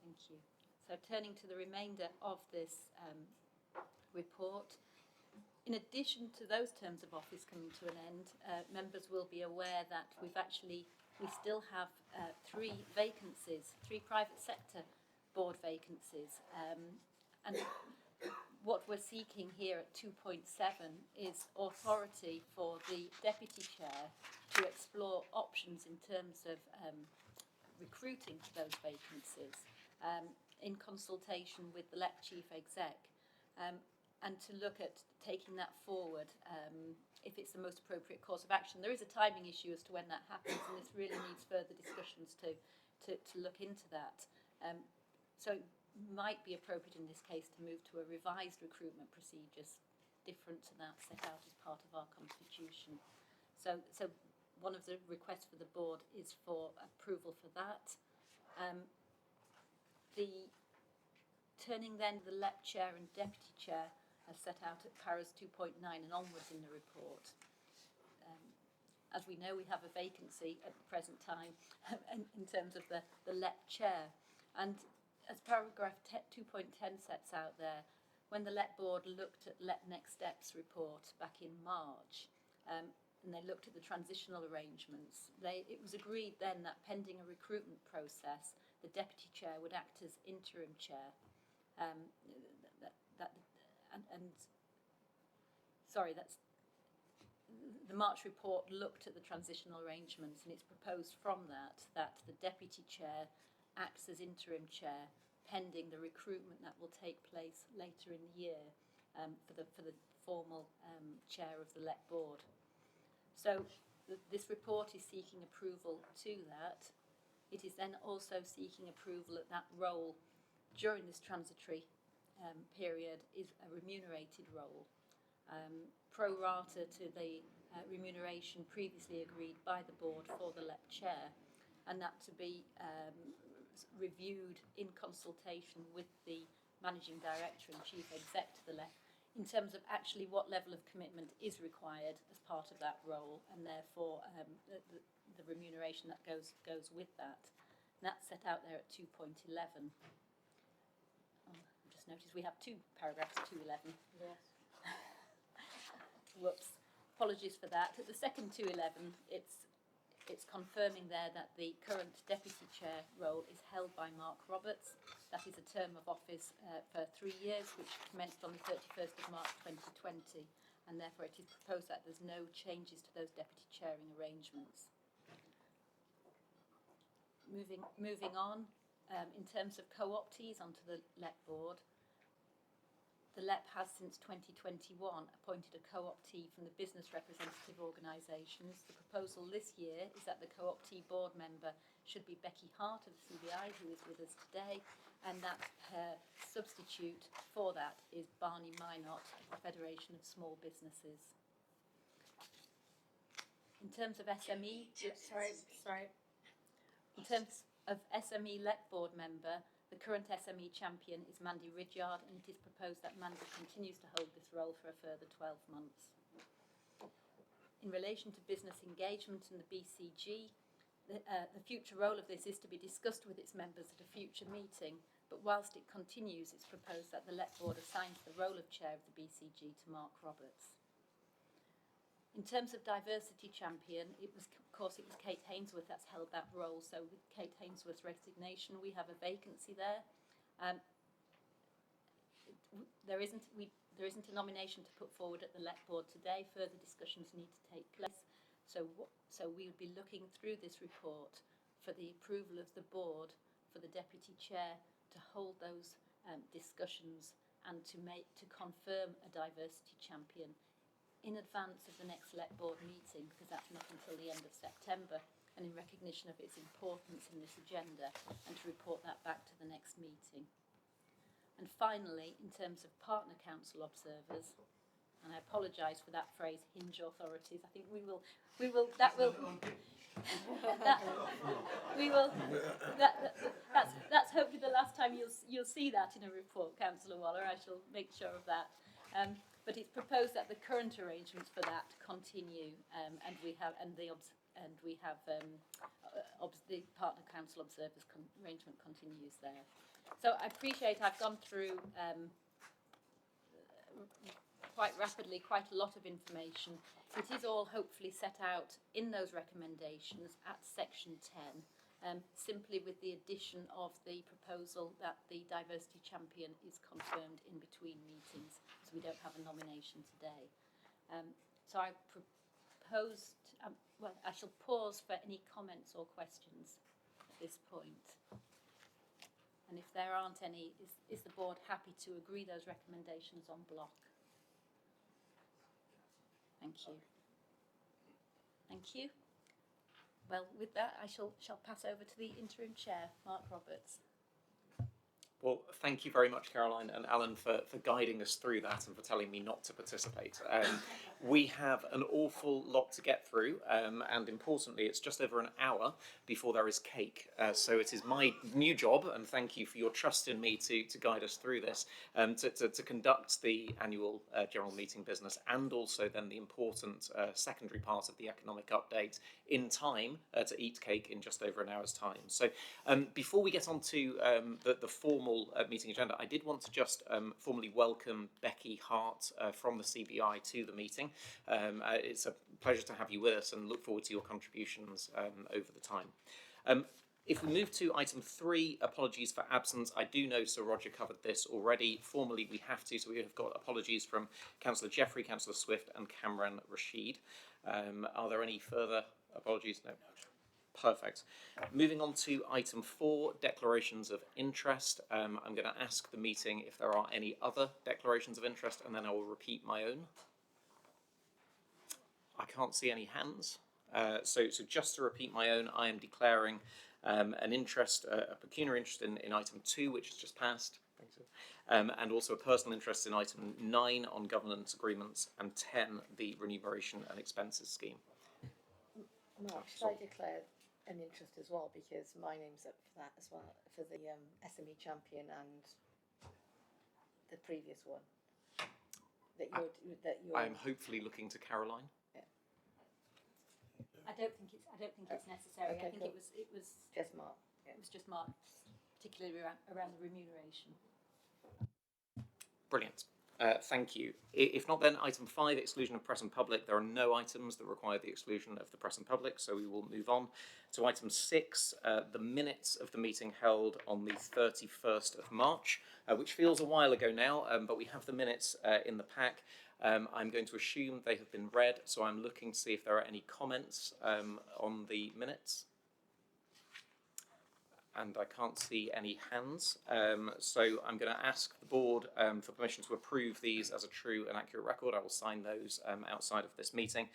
Thank you. So turning to the remainder of this report, in addition to those terms of office coming to an end, members will be aware that we still have 3 vacancies, 3 private sector board vacancies, and what we're seeking here at 2.7 is authority for the deputy chair to explore options in terms of recruiting for those vacancies, in consultation with the LEP chief exec, and to look at taking that forward if it's the most appropriate course of action. There is a timing issue as to when that happens, and this really needs further discussions to look into that. So it might be appropriate in this case to move to a revised recruitment procedures different to that set out as part of our constitution. So one of the requests for the board is for approval for that. The turning then the LEP chair and deputy chair as set out at paras 2.9 and onwards in the report. as we know, we have a vacancy at the present time in terms of the LEP chair. And as paragraph 2.10 sets out there, when the LEP board looked at LEP Next Steps report back in March, and they looked at the transitional arrangements, it was agreed then that pending a recruitment process, the deputy chair would act as interim chair. The March report looked at the transitional arrangements, and it's proposed from that the deputy chair acts as interim chair pending the recruitment that will take place later in the year for the formal chair of the LEP board. So this report is seeking approval to that. It is then also seeking approval that that role during this transitory period is a remunerated role, pro rata to the remuneration previously agreed by the board for the LEP chair, and that to be reviewed in consultation with the managing director and chief exec to the LEP in terms of actually what level of commitment is required as part of that role, and therefore the remuneration that goes with that. And that's set out there at 2.11. Just noticed we have two paragraphs at 2.11. Yes. Whoops. Apologies for that. At the second 2.11, it's confirming there that the current deputy chair role is held by Mark Roberts. That is a term of office for 3 years, which commenced on the 31st of March 2020, and therefore it is proposed that there's no changes to those deputy chairing arrangements. Moving on, in terms of co-optees onto the LEP board, the LEP has since 2021 appointed a co-optee from the business representative organisations. The proposal this year is that the co-optee board member should be Becky Hart of the CBI, who is with us today, and that her substitute for that is Barney Minot of the Federation of Small Businesses. In terms of SME, in terms of SME LEP board member, the current SME champion is Mandy Ridyard, and it is proposed that Mandy continues to hold this role for a further 12 months. In relation to business engagement and the BCG, the future role of this is to be discussed with its members at a future meeting, but whilst it continues, it's proposed that the LEP board assigns the role of chair of the BCG to Mark Roberts. In terms of diversity champion, it was Kate Hainsworth that's held that role. So with Kate Hainsworth's resignation, we have a vacancy there. There isn't a nomination to put forward at the LEP board today. Further discussions need to take place. So we would be looking through this report for the approval of the board for the deputy chair to hold those discussions and to confirm a diversity champion in advance of the next LEP board meeting, because that's not until the end of September, and in recognition of its importance in this agenda, and to report that back to the next meeting. And finally, in terms of partner council observers, and I apologise for that phrase, hinge authorities. I think that's hopefully the last time you'll see that in a report, Councillor Waller. I shall make sure of that. But it's proposed that the current arrangements for that continue, and the partner council observers arrangement continues there. So I appreciate I've gone through quite rapidly quite a lot of information. It is all hopefully set out in those recommendations at section 10. Simply with the addition of the proposal that the diversity champion is confirmed in between meetings, so we don't have a nomination today. So I proposed, I shall pause for any comments or questions at this point. And if there aren't any, is the board happy to agree those recommendations en bloc? Thank you. Thank you. Well, with that, I shall pass over to the interim chair, Mark Roberts. Well, thank you very much, Caroline and Alan, for guiding us through that and for telling me not to participate. We have an awful lot to get through, and importantly, it's just over an hour before there is cake. So it is my new job, and thank you for your trust in me to guide us through this, to conduct the annual general meeting business and also then the important secondary part of the economic update in time to eat cake in just over an hour's time. So before we get on to the formal meeting agenda, I did want to just formally welcome Becky Hart from the CBI to the meeting. It's a pleasure to have you with us and look forward to your contributions over the time. If we move to item 3, apologies for absence, I do know Sir Roger covered this already. Formally, we have to, so we have got apologies from Councillor Jeffrey, Councillor Swift and Cameron Rashid. Are there any further apologies? No. Perfect. Moving on to item 4, declarations of interest. I'm going to ask the meeting if there are any other declarations of interest, and then I will repeat my own. I can't see any hands. So just to repeat my own, I am declaring an interest, a pecuniary interest in item 2, which has just passed. Thanks. And also a personal interest in item 9 on governance agreements and 10, the remuneration and expenses scheme. Mark, should I declare an interest as well, because my name's up for that as well, for the SME champion and the previous one that you're. I am hopefully looking to Caroline. Yeah. I don't think it's necessary. Okay, I think cool. it was Just Mark. Yeah. it was just marked, particularly around the remuneration. Brilliant. Thank you. If not, then item 5, exclusion of press and public. There are no items that require the exclusion of the press and public, so we will move on to item 6, the minutes of the meeting held on the 31st of March, which feels a while ago now, but we have the minutes in the pack. I'm going to assume they have been read, so I'm looking to see if there are any comments on the minutes. And I can't see any hands, so I'm going to ask the board for permission to approve these as a true and accurate record. I will sign those outside of this meeting.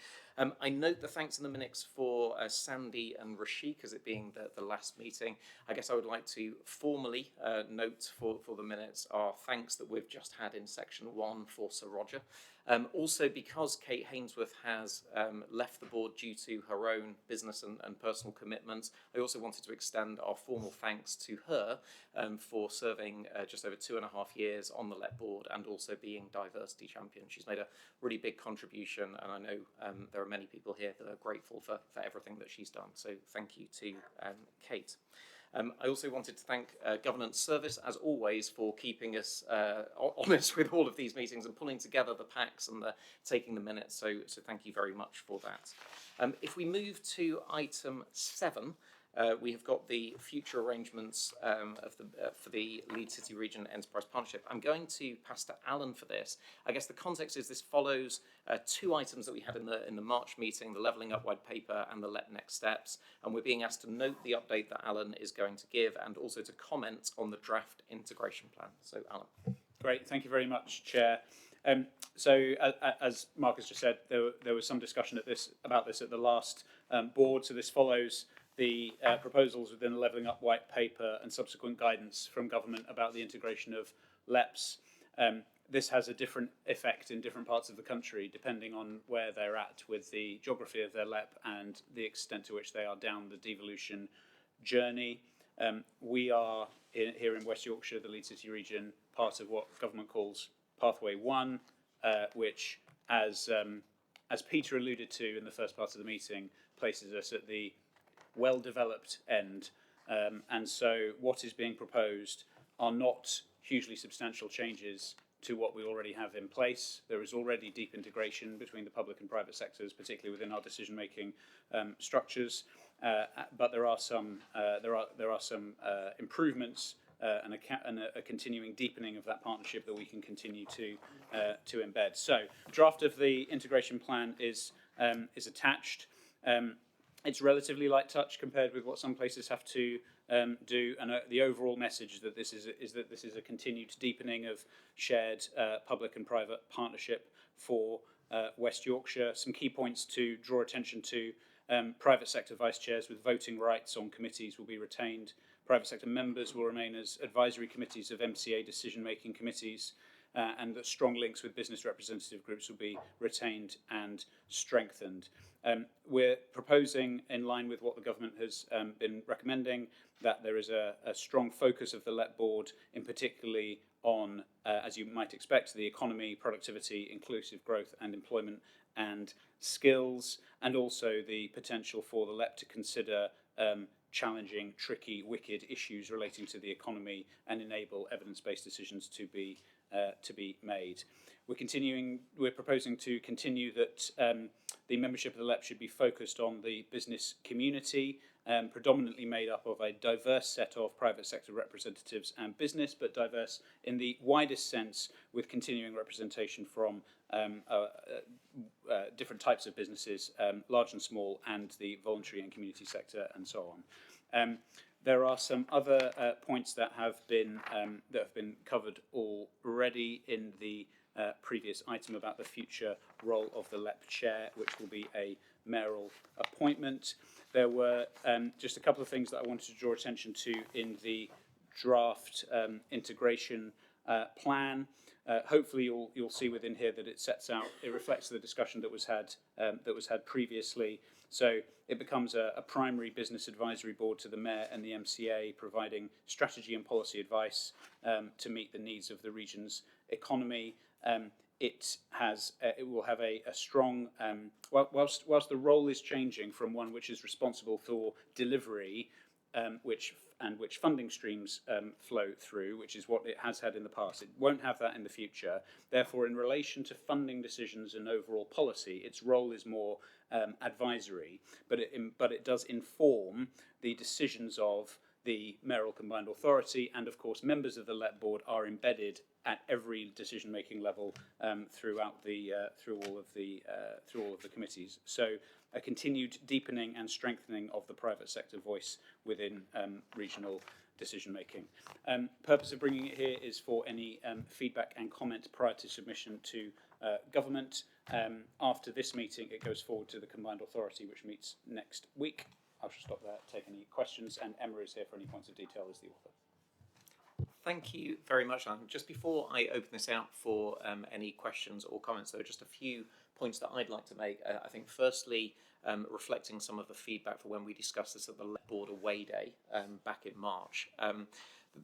I note the thanks in the minutes for Sandy and Rashik as it being the last meeting. I guess I would like to formally note for the minutes our thanks that we've just had in section 1 for Sir Roger. Also, because Kate Hainsworth has left the board due to her own business and personal commitments, I also wanted to extend our formal thanks to her for serving just over 2.5 years on the LEP board and also being diversity champion. She's made a really big contribution, and I know there are many people here that are grateful for everything that she's done. So thank you to Kate. I also wanted to thank Governance Service, as always, for keeping us honest with all of these meetings and pulling together the packs and taking the minutes. So thank you very much for that. If we move to item 7, we have got the future arrangements for the Leeds City Region Enterprise Partnership. I'm going to pass to Alan for this. I guess the context is this follows 2 items that we had in the March meeting, the Levelling Up White Paper and the LEP Next Steps, and we're being asked to note the update that Alan is going to give and also to comment on the draft integration plan. So Alan. Great, thank you very much, Chair. So as Mark has just said, there was some discussion about this at the last board, so this follows the proposals within the Levelling Up White Paper and subsequent guidance from government about the integration of LEPs. This has a different effect in different parts of the country depending on where they're at with the geography of their LEP and the extent to which they are down the devolution journey. We are here in West Yorkshire, the Leeds City region, part of what government calls Pathway 1, which, as Peter alluded to in the first part of the meeting, places us at the well-developed end, and so what is being proposed are not hugely substantial changes to what we already have in place. There is already deep integration between the public and private sectors, particularly within our decision-making structures, but there are some improvements and a continuing deepening of that partnership that we can continue to embed. So, draft of the integration plan is attached. It's relatively light touch compared with what some places have to do, and the overall message is that this is a continued deepening of shared public and private partnership for West Yorkshire. Some key points to draw attention to: private sector vice chairs with voting rights on committees will be retained private sector members will remain as advisory committees of MCA decision-making committees, and that strong links with business representative groups will be retained and strengthened. We're proposing, in line with what the government has been recommending, that there is a strong focus of the LEP board, in particularly on, as you might expect, the economy, productivity, inclusive growth and employment and skills, and also the potential for the LEP to consider challenging, tricky, wicked issues relating to the economy and enable evidence-based decisions to be made. We're proposing to continue that the membership of the LEP should be focused on the business community, predominantly made up of a diverse set of private sector representatives and business, but diverse in the widest sense, with continuing representation from different types of businesses, large and small, and the voluntary and community sector, and so on. There are some other points that have been covered already in the previous item about the future role of the LEP chair, which will be a mayoral appointment. There were just a couple of things that I wanted to draw attention to in the draft integration plan. Hopefully, you'll see within here that it reflects the discussion that was had previously. So it becomes a primary business advisory board to the mayor and the MCA, providing strategy and policy advice to meet the needs of the region's economy. It will have a strong, whilst the role is changing from one which is responsible for delivery, which funding streams flow through, which is what it has had in the past. It won't have that in the future. Therefore, in relation to funding decisions and overall policy, its role is more advisory, but it does inform the decisions of the mayoral combined authority, and of course members of the LEP board are embedded at every decision-making level through all of the committees. So a continued deepening and strengthening of the private sector voice within regional decision-making. Purpose of bringing it here is for any feedback and comment prior to submission to government. After this meeting, it goes forward to the combined authority, which meets next week. I shall stop there, take any questions, and Emma is here for any points of detail as the author. Thank you very much, Alan. Just before I open this out for any questions or comments, there are just a few points that I'd like to make. I think firstly, reflecting some of the feedback for when we discussed this at the LEP Board Away Day back in March.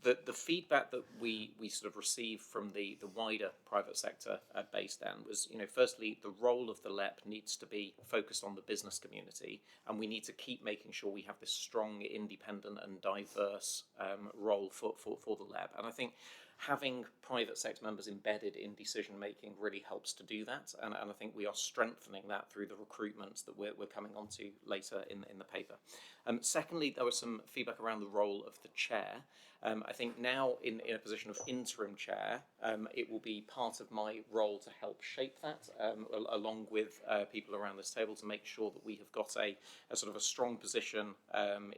The feedback that we sort of received from the wider private sector base then was, firstly, the role of the LEP needs to be focused on the business community, and we need to keep making sure we have this strong, independent and diverse role for the LEP. And I think having private sector members embedded in decision making really helps to do that, and I think we are strengthening that through the recruitments that we're coming on to later in the paper. Secondly, there was some feedback around the role of the chair. I think now in a position of interim chair, it will be part of my role to help shape that, along with people around this table, to make sure that we have got a sort of a strong position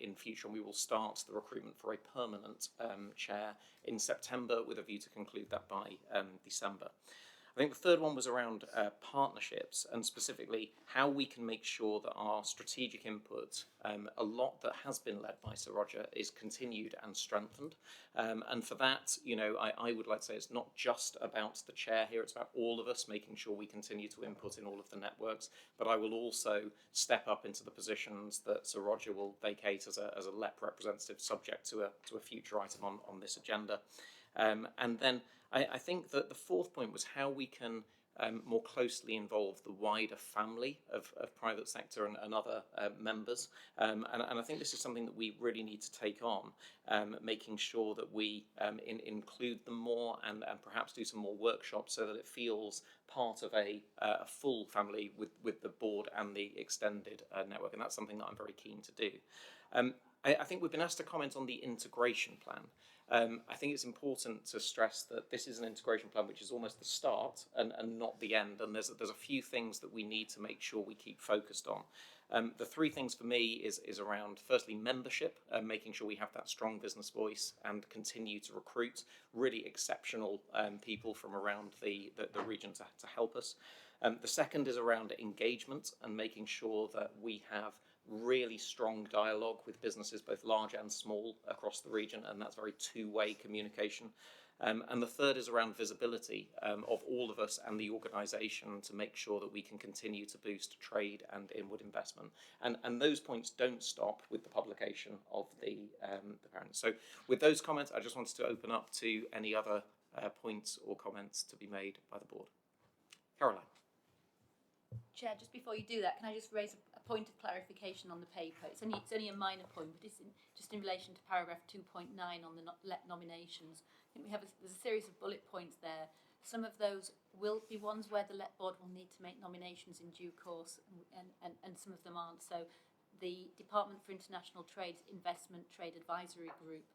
in future, and we will start the recruitment for a permanent chair in September with a view to conclude that by December. I think the third one was around partnerships, and specifically how we can make sure that our strategic input, a lot that has been led by Sir Roger, is continued and strengthened. And for that, I would like to say it's not just about the chair here, it's about all of us making sure we continue to input in all of the networks, but I will also step up into the positions that Sir Roger will vacate as a LEP representative, subject to a future item on this agenda. And then I think that the fourth point was how we can more closely involve the wider family of private sector and other members. And I think this is something that we really need to take on, making sure that we include them more and perhaps do some more workshops so that it feels part of a full family with the board and the extended network. And that's something that I'm very keen to do. I think we've been asked to comment on the integration plan. I think it's important to stress that this is an integration plan which is almost the start and not the end, and there's a few things that we need to make sure we keep focused on. The three things for me is around, firstly, membership, making sure we have that strong business voice and continue to recruit really exceptional people from around the region to help us. The second is around engagement and making sure that we have really strong dialogue with businesses, both large and small, across the region, and that's very two-way communication. And the third is around visibility of all of us and the organisation to make sure that we can continue to boost trade and inward investment. And those points don't stop with the publication of the parents. So with those comments, I just wanted to open up to any other points or comments to be made by the board. Caroline. Chair, just before you do that, can I just raise a point of clarification on the paper? It's only a minor point, but it's just in relation to paragraph 2.9 on the LEP nominations. I think there's a series of bullet points there. Some of those will be ones where the LEP board will need to make nominations in due course, and some of them aren't. So the Department for International Trade's Investment Trade Advisory Group,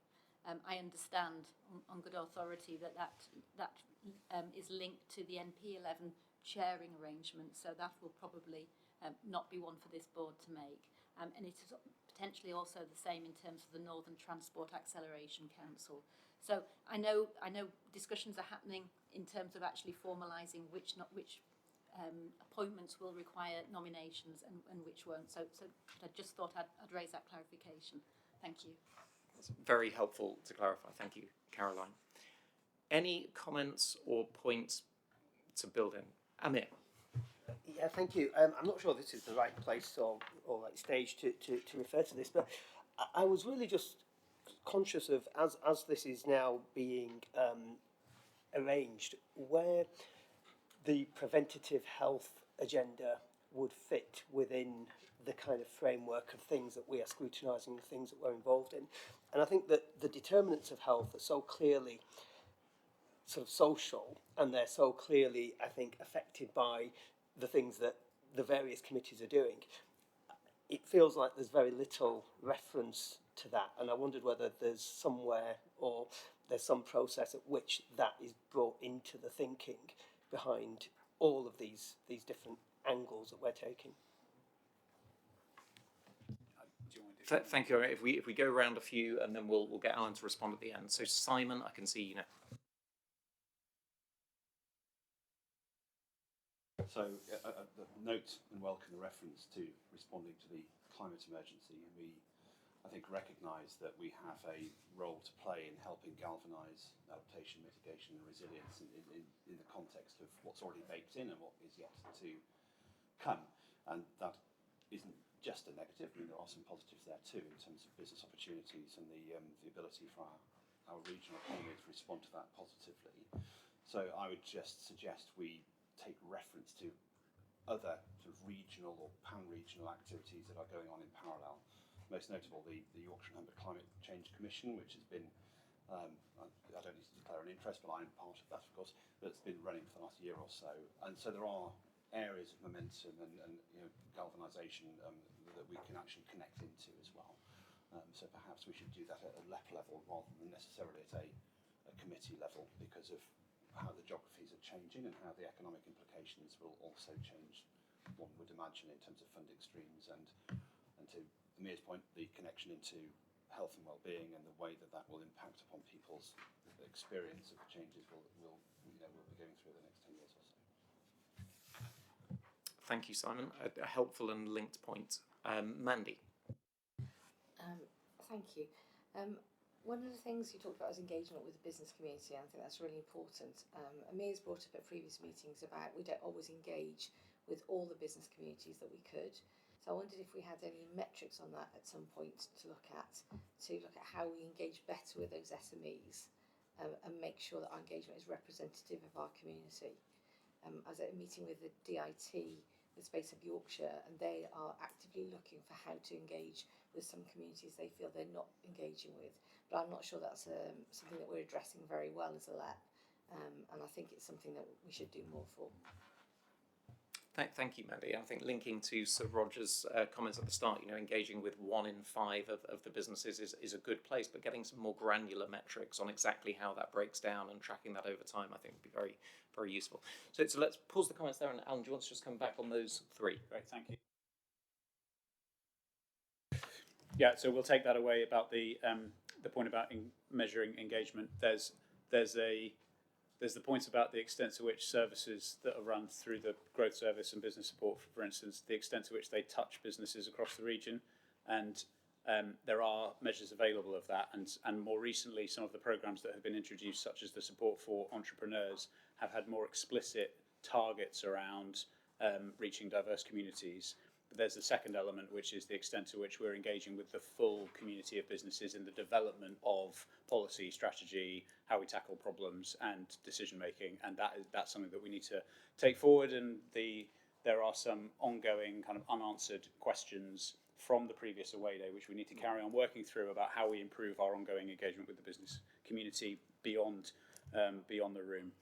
I understand on good authority that is linked to the NP11 sharing arrangement, so that will probably not be one for this board to make. And it is potentially also the same in terms of the Northern Transport Acceleration Council. So I know discussions are happening in terms of actually formalising which appointments will require nominations and which won't. So I just thought I'd raise that clarification. Thank you. That's very helpful to clarify. Thank you, Caroline. Any comments or points to build in? Amir. Yeah, thank you. I'm not sure this is the right place or right stage to refer to this, but I was really just conscious of, as this is now being arranged, where the preventative health agenda would fit within the kind of framework of things that we are scrutinising, the things that we're involved in. And I think that the determinants of health are so clearly sort of social, and they're so clearly, I think, affected by the things that the various committees are doing. It feels like there's very little reference to that, and I wondered whether there's somewhere or there's some process at which that is brought into the thinking behind all of these different angles that we're taking. Thank you. If we go around a few, and then we'll get Alan to respond at the end. So Simon, I can see you now. So note and welcome the reference to responding to the climate emergency. We, I think, recognise that we have a role to play in helping galvanise adaptation, mitigation and resilience in the context of what's already baked in and what is yet to come. And that isn't just a negative. I mean, there are some positives there too in terms of business opportunities and the ability for our regional economy to respond to that positively. So I would just suggest we take reference to other sort of regional or pan-regional activities that are going on in parallel. Most notable, the Yorkshire and Humber Climate Change Commission, which has been, I don't need to declare an interest, but I'm part of that, of course, that's been running for the last year or so. And so there are areas of momentum and galvanisation that we can actually connect into as well. So perhaps we should do that at a LEP level rather than necessarily at a committee level, because of how the geographies are changing and how the economic implications will also change, one would imagine, in terms of funding streams and to Amir's point, the connection into health and well-being and the way that will impact upon people's experience of the changes we'll be going through the next 10 years or so. Thank you, Simon. A helpful and linked point. Mandy. Thank you. One of the things you talked about was engagement with the business community, and I think that's really important. Amir's brought up at previous meetings about we don't always engage with all the business communities that we could. So I wondered if we had any metrics on that at some point to look at how we engage better with those SMEs and make sure that our engagement is representative of our community. I was at a meeting with the DIT, the Space of Yorkshire, and they are actively looking for how to engage with some communities they feel they're not engaging with. But I'm not sure that's something that we're addressing very well as a LEP, and I think it's something that we should do more for. Thank you, Mandy. I think linking to Sir Roger's comments at the start, engaging with 1 in 5 of the businesses is a good place, but getting some more granular metrics on exactly how that breaks down and tracking that over time, I think would be very, very useful. So let's pause the comments there, and Alan, do you want to just come back on those 3? Great, thank you. Yeah, so we'll take that away about the point about measuring engagement. There's a there's the point about the extent to which services that are run through the growth service and business support, for instance, the extent to which they touch businesses across the region, and there are measures available of that, and more recently some of the programmes that have been introduced, such as the support for entrepreneurs, have had more explicit targets around reaching diverse communities. But there's the second element, which is the extent to which we're engaging with the full community of businesses in the development of policy, strategy, how we tackle problems and decision making, and that's something that we need to take forward. And there are some ongoing kind of unanswered questions from the previous away day, which we need to carry on working through about how we improve our ongoing engagement with the business community beyond the room.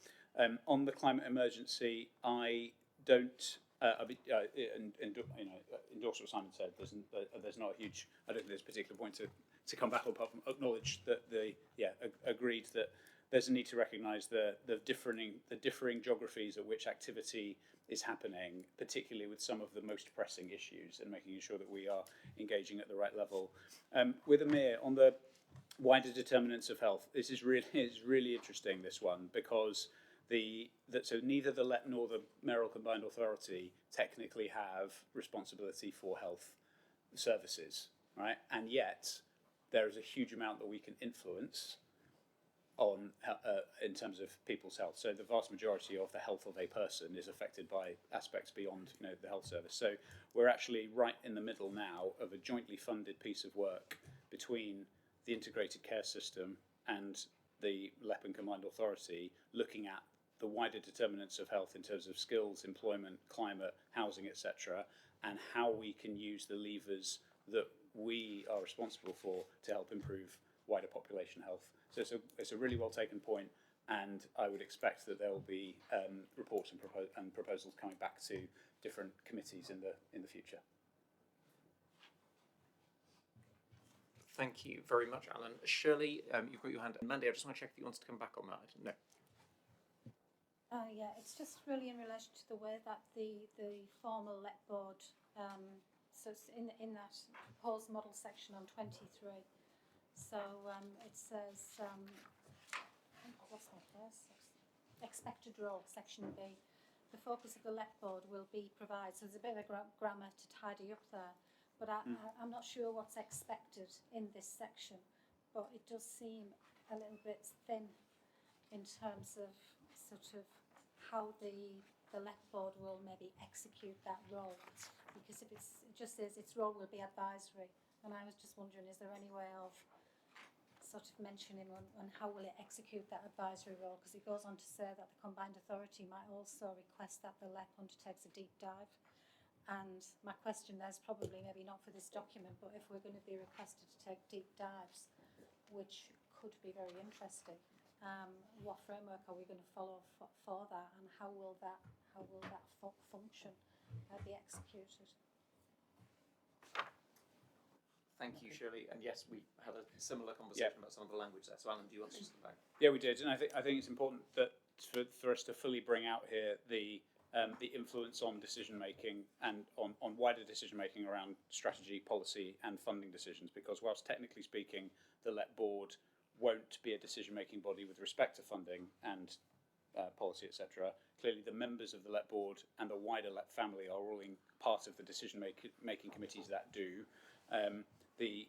On the climate emergency, I don't endorse what Simon said. There's not a huge. I don't think there's a particular point to come back apart from acknowledge that agreed that there's a need to recognise the differing geographies at which activity is happening, particularly with some of the most pressing issues, and making sure that we are engaging at the right level. With Amir on the wider determinants of health, this is really interesting, this one, because so neither the LEP nor the Mayoral Combined Authority technically have responsibility for health services, right? And yet there is a huge amount that we can influence on in terms of people's health. So the vast majority of the health of a person is affected by aspects beyond the health service. So we're actually right in the middle now of a jointly funded piece of work between the integrated care system and the LEP and Combined Authority, looking at the wider determinants of health in terms of skills, employment, climate, housing, etc., and how we can use the levers that we are responsible for to help improve wider population health. So it's a really well taken point, and I would expect that there will be reports and proposals coming back to different committees in the future. Thank you very much, Alan. Shirley, you've got your hand up. Mandy, I just want to check if you wanted to come back on that. No. Yeah, it's just really in relation to the way that the formal LEP board, so it's in that proposed model section on 23. So it says, I've lost my place, expected role, section B. The focus of the LEP board will be provide, so there's a bit of a grammar to tidy up there, but I'm not sure what's expected in this section, but it does seem a little bit thin in terms of sort of how the LEP board will maybe execute that role, because if it just says its role will be advisory, and I was just wondering, is there any way of sort of mentioning on how will it execute that advisory role, because it goes on to say that the combined authority might also request that the LEP undertakes a deep dive. And my question there is probably maybe not for this document, but if we're going to be requested to take deep dives, which could be very interesting, what framework are we going to follow for that, and how will that function be executed? Thank you, Shirley. And yes, we had a similar conversation about some of the language there. So, Alan, do you want to just come back? Yeah, we did, and I think it's important that for us to fully bring out here the influence on decision making and on wider decision making around strategy, policy, and funding decisions. Because whilst technically speaking, the LEP board won't be a decision making body with respect to funding and policy, etc. Clearly, the members of the LEP board and the wider LEP family are all in part of the decision making committees that do. The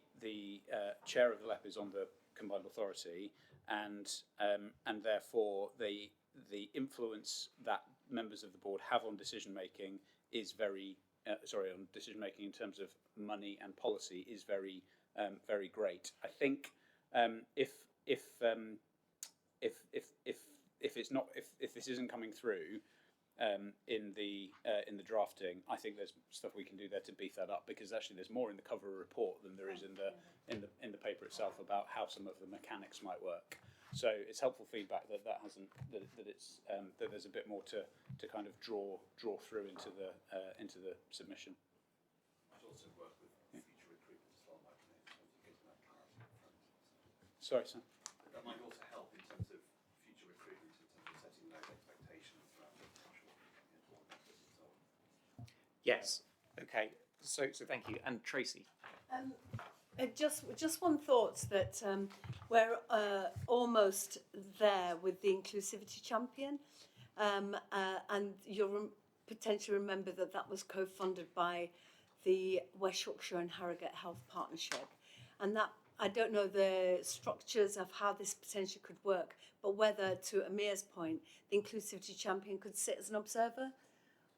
chair of the LEP is on the combined authority, and therefore the influence that members of the board have on decision making is very on decision making in terms of money and policy is very great. I think if this isn't coming through in the drafting, I think there's stuff we can do there to beef that up, because actually there's more in the cover report than there is in the paper itself about how some of the mechanics might work. So it's helpful feedback that there's a bit more to kind of draw through into the submission. I'd also work with future recruitment as well, mightn't it? So getting that clarity up front. Sorry, sir. That might also help in terms of future recruitment, in terms of setting those expectations throughout the Yes. Okay. So thank you. And Tracy. Just one thought that we're almost there with the inclusivity champion, and you'll potentially remember that that was co-funded by the West Yorkshire and Harrogate Health Partnership, and that I don't know the structures of how this potentially could work, but whether, to Amir's point, the inclusivity champion could sit as an observer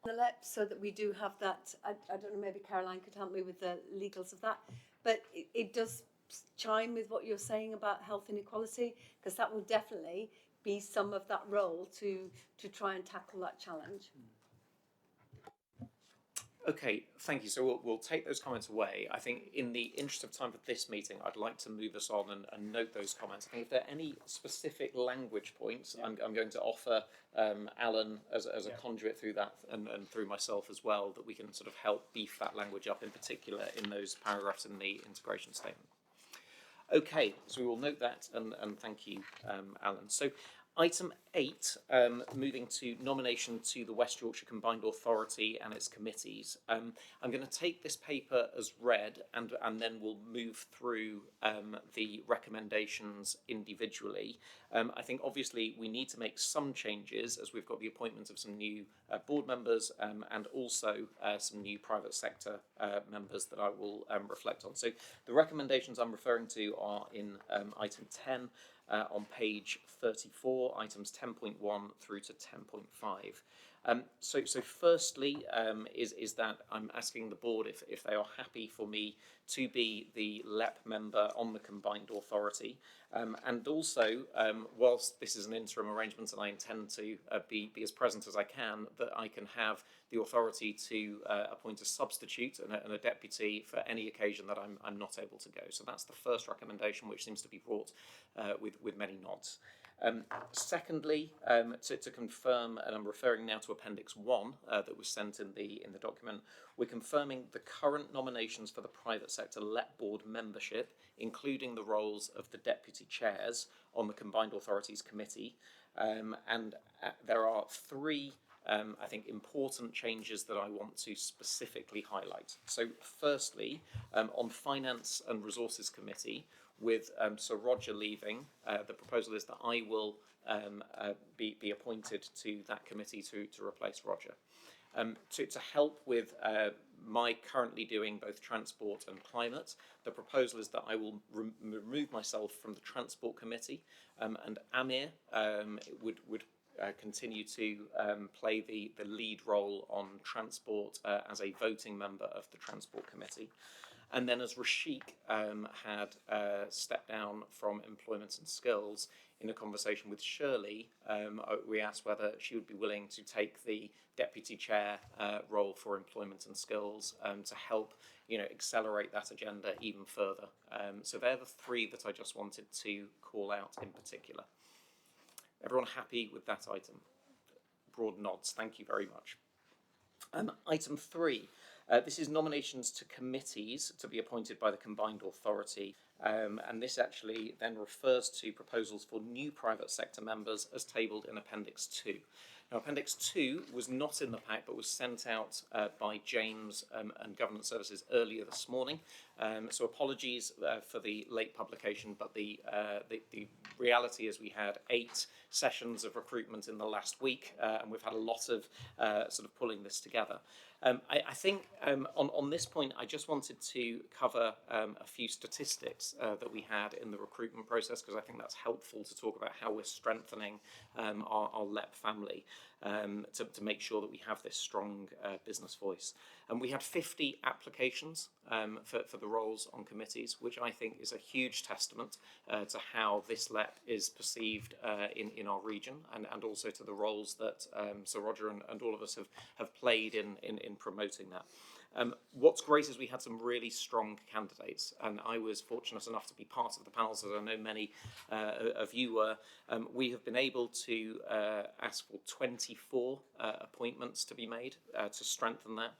on the LEP, so that we do have that. I don't know, maybe Caroline could help me with the legals of that, but it does chime with what you're saying about health inequality, because that will definitely be some of that role to try and tackle that challenge. Okay, thank you. So we'll take those comments away. I think in the interest of time for this meeting, I'd like to move us on and note those comments. I think if there are any specific language points, I'm going to offer Alan as a conduit through that and through myself as well, that we can sort of help beef that language up, in particular in those paragraphs in the integration statement. Okay, so we will note that and thank you, Alan. So item 8, moving to nomination to the West Yorkshire Combined Authority and its committees. I'm going to take this paper as read and then we'll move through the recommendations individually. I think obviously we need to make some changes as we've got the appointment of some new board members and also some new private sector members that I will reflect on. So the recommendations I'm referring to are in item 10 on page 34, items 10.1 through to 10.5. So firstly is that I'm asking the board if they are happy for me to be the LEP member on the combined authority, and also whilst this is an interim arrangement and I intend to be as present as I can, that I can have the authority to appoint a substitute and a deputy for any occasion that I'm not able to go. So that's the first recommendation, which seems to be brought with many nods. Secondly, to confirm, and I'm referring now to Appendix 1 that was sent in the document, we're confirming the current nominations for the private sector LEP board membership, including the roles of the deputy chairs on the Combined Authorities Committee. And there are 3 I think important changes that I want to specifically highlight. So firstly, on Finance and Resources Committee, with Sir Roger leaving, the proposal is that I will be appointed to that committee to replace Roger. To help with my currently doing both transport and climate, the proposal is that I will remove myself from the Transport Committee, and Amir would continue to play the lead role on transport as a voting member of the Transport Committee. And then as Rashik had stepped down from Employment and Skills, in a conversation with Shirley, we asked whether she would be willing to take the deputy chair role for Employment and Skills to help accelerate that agenda even further. So they're the 3 that I just wanted to call out in particular. Everyone happy with that item? Broad nods, thank you very much. Item 3, this is nominations to committees to be appointed by the Combined Authority, and this actually then refers to proposals for new private sector members as tabled in Appendix 2. Now, Appendix 2 was not in the pack but was sent out by James and Governance Services earlier this morning. So apologies for the late publication, but the reality is we had 8 sessions of recruitment in the last week, and we've had a lot of sort of pulling this together. I think on this point, I just wanted to cover a few statistics that we had in the recruitment process, because I think that's helpful to talk about how we're strengthening our LEP family to make sure that we have this strong business voice. And we had 50 applications for the roles on committees, which I think is a huge testament to how this LEP is perceived in our region, and also to the roles that Sir Roger and all of us have played in promoting that. What's great is we had some really strong candidates, and I was fortunate enough to be part of the panels, as I know many of you were. We have been able to ask for 24 appointments to be made to strengthen that.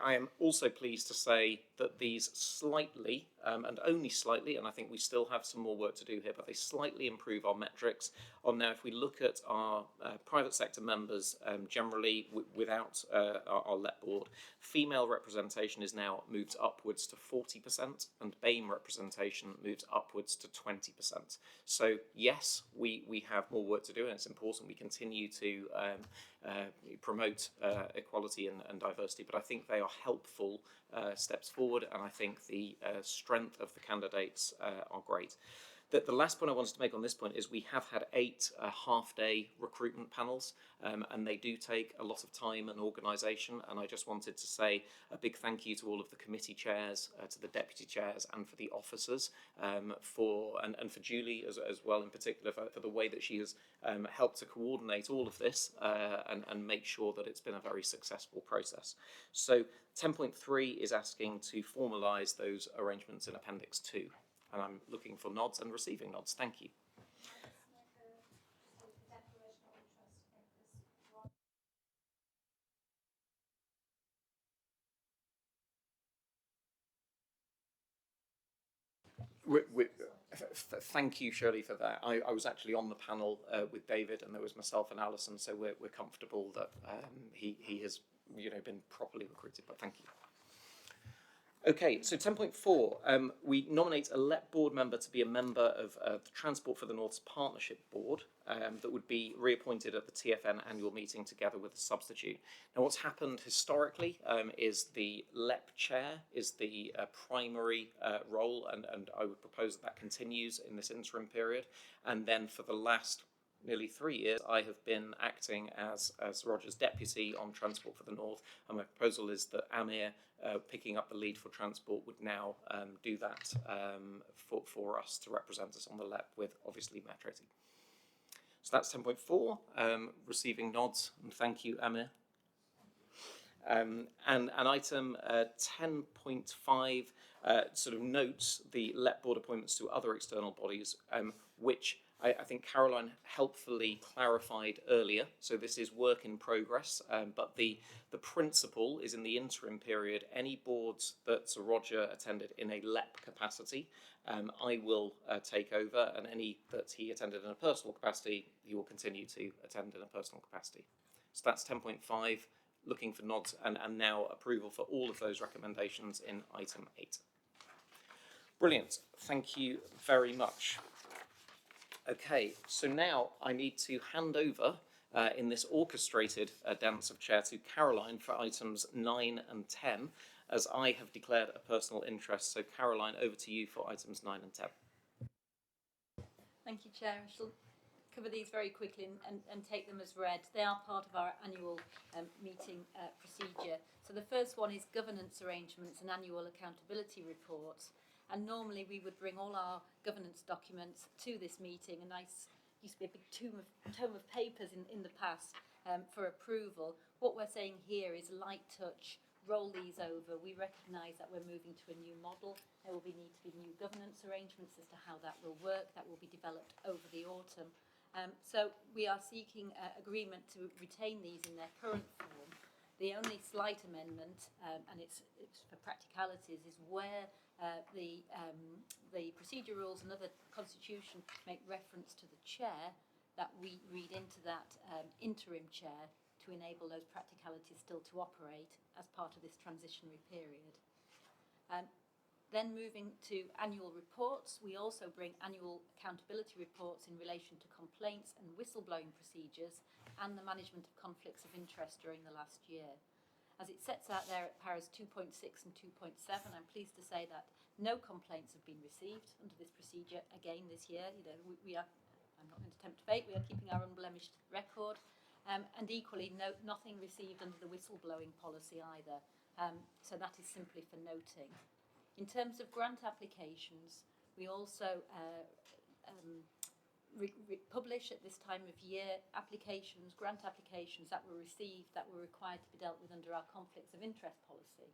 I am also pleased to say that these slightly, and only slightly, and I think we still have some more work to do here, but they slightly improve our metrics on now. If we look at our private sector members, generally without our LEP board, female representation is now moved upwards to 40%, and BAME representation moves upwards to 20%. So yes, we have more work to do, and it's important we continue to promote equality and diversity, but I think they are helpful steps forward, and I think the strength of the candidates are great. The last point I wanted to make on this point is we have had 8 half-day recruitment panels, and they do take a lot of time and organisation, and I just wanted to say a big thank you to all of the committee chairs, to the deputy chairs, and for the officers, and for Julie as well in particular for the way that she has helped to coordinate all of this and make sure that it's been a very successful process. So 10.3 is asking to formalise those arrangements in Appendix 2. And I'm looking for nods and receiving nods. Thank you. Thank you, Shirley, for that. I was actually on the panel with David, and there was myself and Alison, so we're comfortable that he has been properly recruited. But thank you. Okay, so 10.4, we nominate a LEP board member to be a member of the Transport for the North's Partnership Board that would be reappointed at the TfN annual meeting together with a substitute. Now, what's happened historically is the LEP chair is the primary role, and I would propose that continues in this interim period. And then for the last nearly 3 years, I have been acting as Roger's deputy on Transport for the North, and my proposal is that Amir, picking up the lead for Transport, would now do that for us to represent us on the LEP with, obviously, Metro T. So that's 10.4, receiving nods, and thank you, Amir. And item 10.5 sort of notes the LEP board appointments to other external bodies, which I think Caroline helpfully clarified earlier. So this is work in progress, but the principle is in the interim period, any boards that Sir Roger attended in a LEP capacity, I will take over, and any that he attended in a personal capacity, he will continue to attend in a personal capacity. So that's 10.5, looking for nods and now approval for all of those recommendations in item 8. Brilliant, thank you very much. Okay, so now I need to hand over in this orchestrated dance of chair to Caroline for items 9 and 10, as I have declared a personal interest. So Caroline, over to you for items 9 and 10. Thank you, Chair. I shall cover these very quickly and take them as read. They are part of our annual meeting procedure. So the first one is governance arrangements and annual accountability reports. And normally we would bring all our governance documents to this meeting, a nice, used to be a big tome of papers in the past for approval. What we're saying here is light touch, roll these over. We recognise that we're moving to a new model. There will need to be new governance arrangements as to how that will work. That will be developed over the autumn. So we are seeking agreement to retain these in their current form. The only slight amendment, and it's for practicalities, is where the procedure rules and other constitution make reference to the chair, that we read into that interim chair to enable those practicalities still to operate as part of this transitionary period. Then moving to annual reports, we also bring annual accountability reports in relation to complaints and whistleblowing procedures and the management of conflicts of interest during the last year. As it sets out there at paras 2.6 and 2.7, I'm pleased to say that no complaints have been received under this procedure again this year. We are, I'm not going to tempt fate, we are keeping our unblemished record. And equally, nothing received under the whistleblowing policy either. So that is simply for noting. In terms of grant applications, we also publish at this time of year grant applications that were received that were required to be dealt with under our conflicts of interest policy.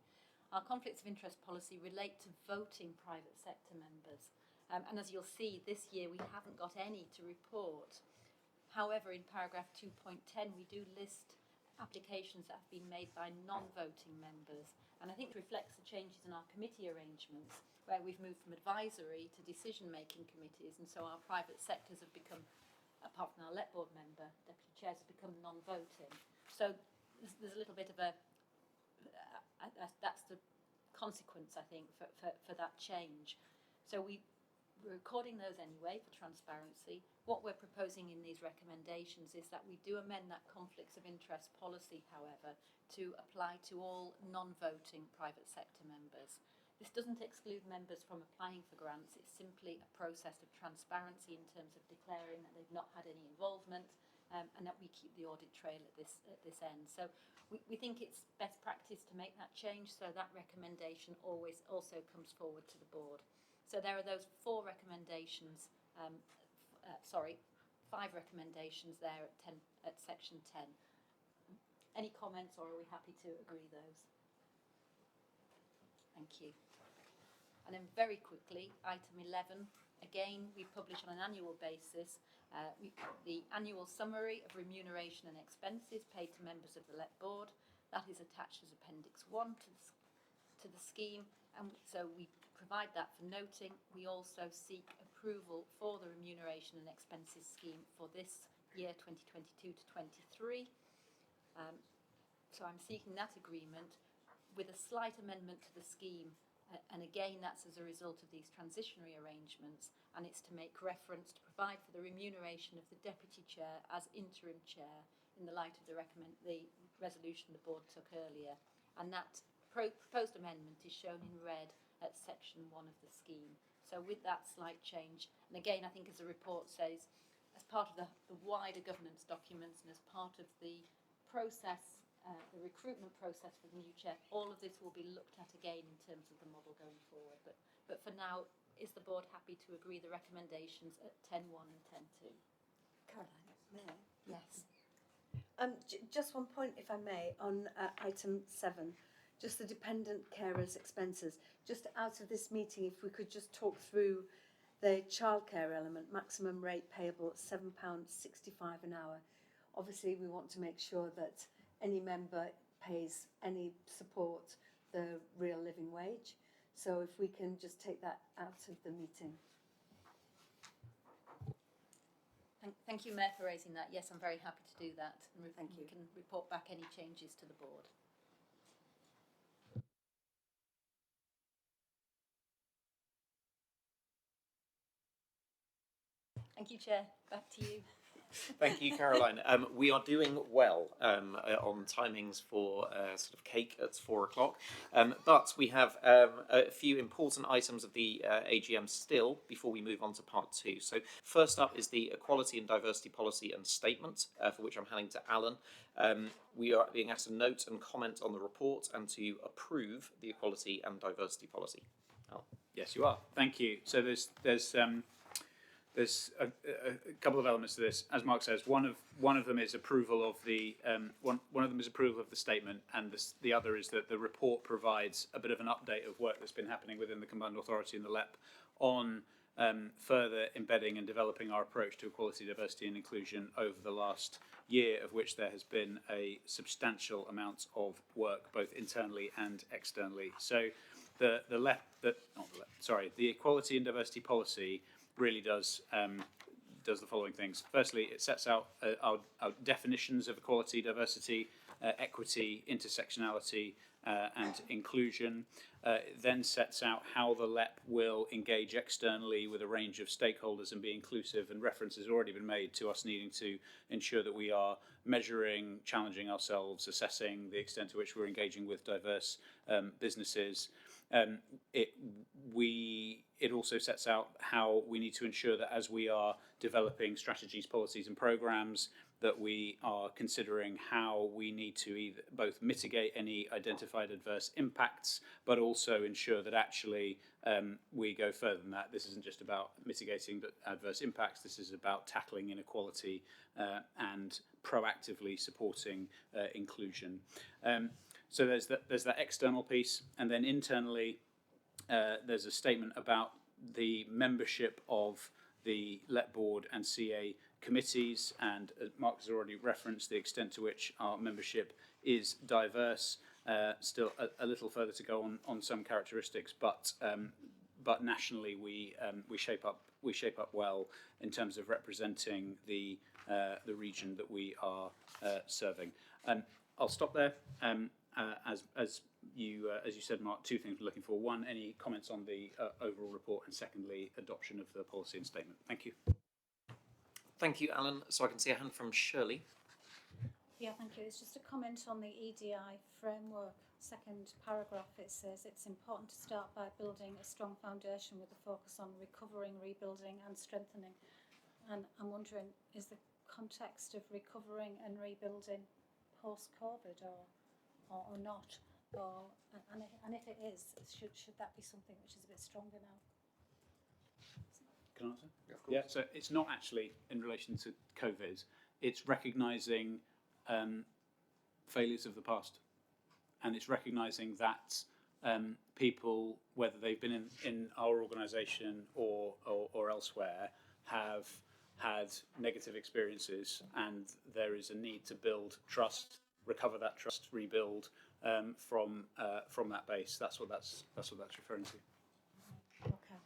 Our conflicts of interest policy relate to voting private sector members. And as you'll see, this year we haven't got any to report. However, in paragraph 2.10, we do list applications that have been made by non-voting members. And I think it reflects the changes in our committee arrangements, where we've moved from advisory to decision-making committees, and so our private sectors have become, apart from our LEP board member, deputy chairs have become non-voting. So there's a little bit of that's the consequence, I think, for that change. So we're recording those anyway for transparency. What we're proposing in these recommendations is that we do amend that conflicts of interest policy, however, to apply to all non-voting private sector members. This doesn't exclude members from applying for grants. It's simply a process of transparency in terms of declaring that they've not had any involvement, and that we keep the audit trail at this end. So we think it's best practice to make that change, so that recommendation also comes forward to the board. So there are those 5 recommendations there at section 10. Any comments, or are we happy to agree those? Thank you. And then very quickly, item 11, again, we publish on an annual basis the annual summary of remuneration and expenses paid to members of the LEP board. That is attached as Appendix 1 to the scheme, and so we provide that for noting. We also seek approval for the remuneration and expenses scheme for this year 2022 to 23. So I'm seeking that agreement with a slight amendment to the scheme, and again that's as a result of these transitionary arrangements, and it's to make reference to provide for the remuneration of the deputy chair as interim chair in the light of the resolution the board took earlier, and that proposed amendment is shown in red at section 1 of the scheme. So with that slight change, and again I think as the report says, as part of the wider governance documents and as part of the process, the recruitment process for the new chair, all of this will be looked at again in terms of the model going forward. But for now, is the board happy to agree the recommendations at 10.1 and 10.2? Caroline, may I? Yes. Just one point, if I may, on item 7, just the dependent carers' expenses. Just out of this meeting, if we could just talk through the childcare element, maximum rate payable at £7.65 an hour. Obviously, we want to make sure that any member pays any support the real living wage. So if we can just take that out of the meeting. Thank you, Mayor, for raising that. Yes, I'm very happy to do that. And Thank you. We can report back any changes to the board. Thank you, Chair. Back to you. Thank you, Caroline. We are doing well on timings for sort of cake at 4 o'clock, but we have a few important items of the AGM still before we move on to part 2. So first up is the Equality and Diversity Policy and Statement, for which I'm handing to Alan. We are being asked to note and comment on the report and to approve the Equality and Diversity Policy. Alan. Yes, you are. Thank you. So there's a couple of elements to this. As Mark says, one of them is approval of the one of them is approval of the statement, and the other is that the report provides a bit of an update of work that's been happening within the Combined Authority and the LEP on further embedding and developing our approach to equality, diversity, and inclusion over the last year, of which there has been a substantial amount of work both internally and externally. So the Equality and Diversity Policy really does the following things. Firstly, it sets out our definitions of equality, diversity, equity, intersectionality, and inclusion. It then sets out how the LEP will engage externally with a range of stakeholders and be inclusive, and reference has already been made to us needing to ensure that we are measuring, challenging ourselves, assessing the extent to which we're engaging with diverse businesses. It also sets out how we need to ensure that as we are developing strategies, policies and programs, that we are considering how we need to either both mitigate any identified adverse impacts, but also ensure that actually we go further than that. This isn't just about mitigating adverse impacts, this is about tackling inequality and proactively supporting inclusion. So there's that external piece, and then internally there's a statement about the membership of the LEP board and CA committees, and Mark has already referenced the extent to which our membership is diverse. Still a little further to go on some characteristics, but nationally we shape up well in terms of representing the region that we are serving. I'll stop there. As you said, Mark, two things we're looking for. One, any comments on the overall report, and secondly, adoption of the policy and statement. Thank you. Thank you, Alan. So I can see a hand from Shirley. Yeah, thank you. It's just a comment on the EDI framework. Second paragraph, it says it's important to start by building a strong foundation with a focus on recovering, rebuilding and strengthening. And I'm wondering, is the context of recovering and rebuilding post-COVID or not? And if it is, should that be something which is a bit stronger now? Can I answer? Yeah, of course. Yeah, so it's not actually in relation to COVID. It's recognising failures of the past, and it's recognising that people, whether they've been in our organisation or elsewhere, have had negative experiences, and there is a need to build trust, recover that trust, rebuild from that base. That's what that's referring to. Okay.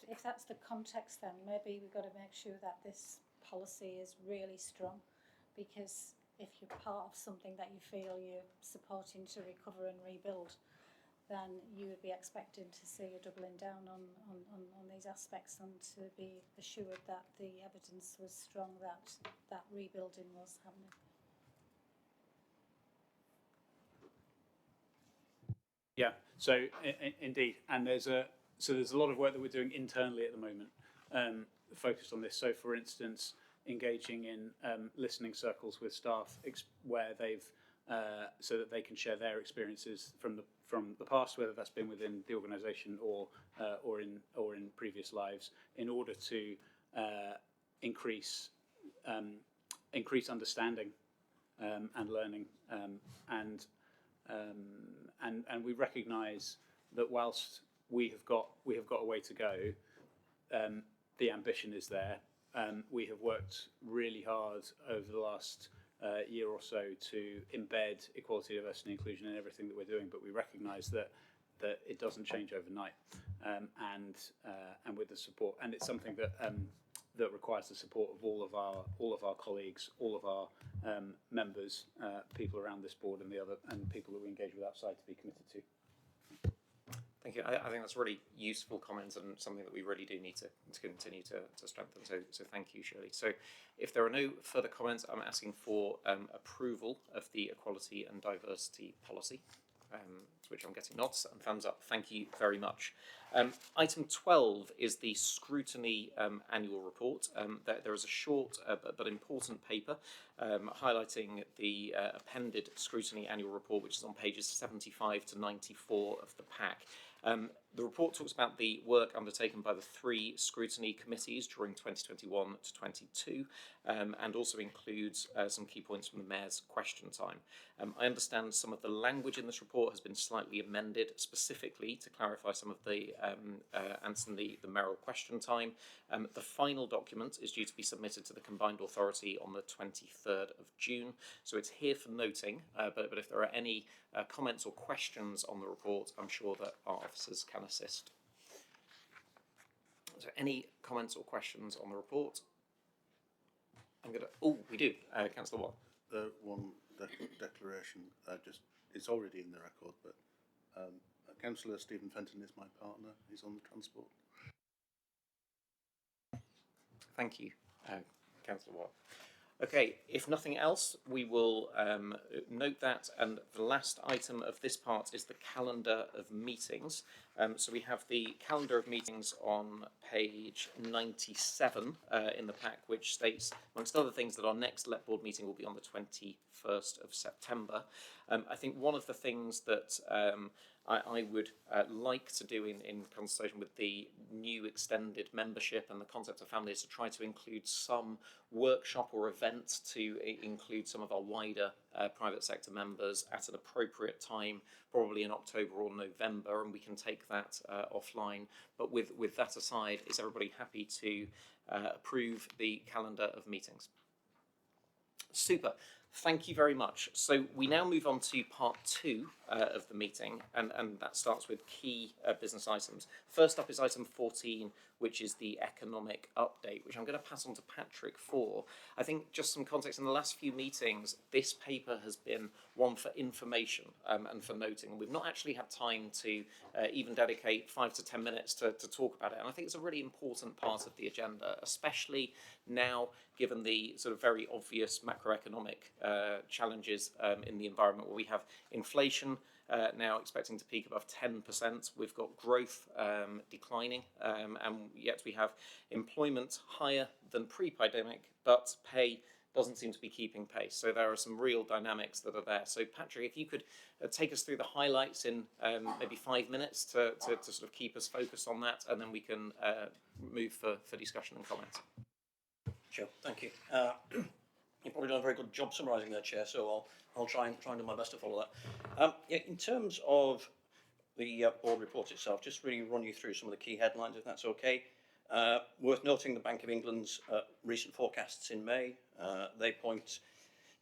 If that's the context, then maybe we've got to make sure that this policy is really strong, because if you're part of something that you feel you're supporting to recover and rebuild, then you would be expected to see a doubling down on these aspects, and to be assured that the evidence was strong that rebuilding was happening. Yeah, so indeed, and there's a lot of work that we're doing internally at the moment, focused on this. So, for instance, engaging in listening circles with staff where they've so that they can share their experiences from the past, whether that's been within the organisation or in previous lives, in order to increase understanding and learning, and we recognise that whilst we have got a way to go, the ambition is there. We have worked really hard over the last year or so to embed equality, diversity and inclusion in everything that we're doing, but we recognise that it doesn't change overnight, and with the support, and it's something that requires the support of all of our colleagues, all of our members, people around this board, and people that we engage with outside, to be committed to. Thank you. I think that's a really useful comment, and something that we really do need to continue to strengthen. So thank you, Shirley. So if there are no further comments, I'm asking for approval of the equality and diversity policy, to which I'm getting nods and thumbs up. Thank you very much. Item 12 is the scrutiny annual report. There is a short but important paper highlighting the appended scrutiny annual report, which is on pages 75 to 94 of the pack. The report talks about the work undertaken by the 3 scrutiny committees during 2021 to 22, and also includes some key points from the Mayor's question time. I understand some of the language in this report has been slightly amended, specifically to clarify some of the answering the mayoral question time. The final document is due to be submitted to the Combined Authority on the 23rd of June, so it's here for noting, but if there are any comments or questions on the report, I'm sure that our officers can assist. So any comments or questions on the report? We do. Councillor Watt. The one declaration, it's already in the record, but Councillor Stephen Fenton is my partner. He's on the transport. Thank you, Councillor Watt. Okay, if nothing else, we will note that, and the last item of this part is the calendar of meetings. So we have the calendar of meetings on page 97 in the pack, which states, amongst other things, that our next LEP board meeting will be on the 21st of September. I think one of the things that I would like to do in consultation with the new extended membership and the concept of family is to try to include some workshop or event to include some of our wider private sector members at an appropriate time, probably in October or November, and we can take that offline. But with that aside, is everybody happy to approve the calendar of meetings. Super. Thank you very much. So we now move on to part 2 of the meeting, and that starts with key business items. First up is item 14, which is the economic update, which I'm going to pass on to Patrick for. I think just some context, in the last few meetings, this paper has been one for information and for noting. We've not actually had time to even dedicate 5 to 10 minutes to talk about it, and I think it's a really important part of the agenda, especially now given the sort of very obvious macroeconomic challenges in the environment where we have inflation now expecting to peak above 10%. We've got growth declining, and yet we have employment higher than pre-pandemic, but pay doesn't seem to be keeping pace. So there are some real dynamics that are there. So Patrick, if you could take us through the highlights in maybe 5 minutes to sort of keep us focused on that, and then we can move for discussion and comments. Sure, thank you. You've probably done a very good job summarising there, Chair, so I'll try and do my best to follow that. Yeah, in terms of the board report itself, just really run you through some of the key headlines, if that's okay. Worth noting the Bank of England's recent forecasts in May. They point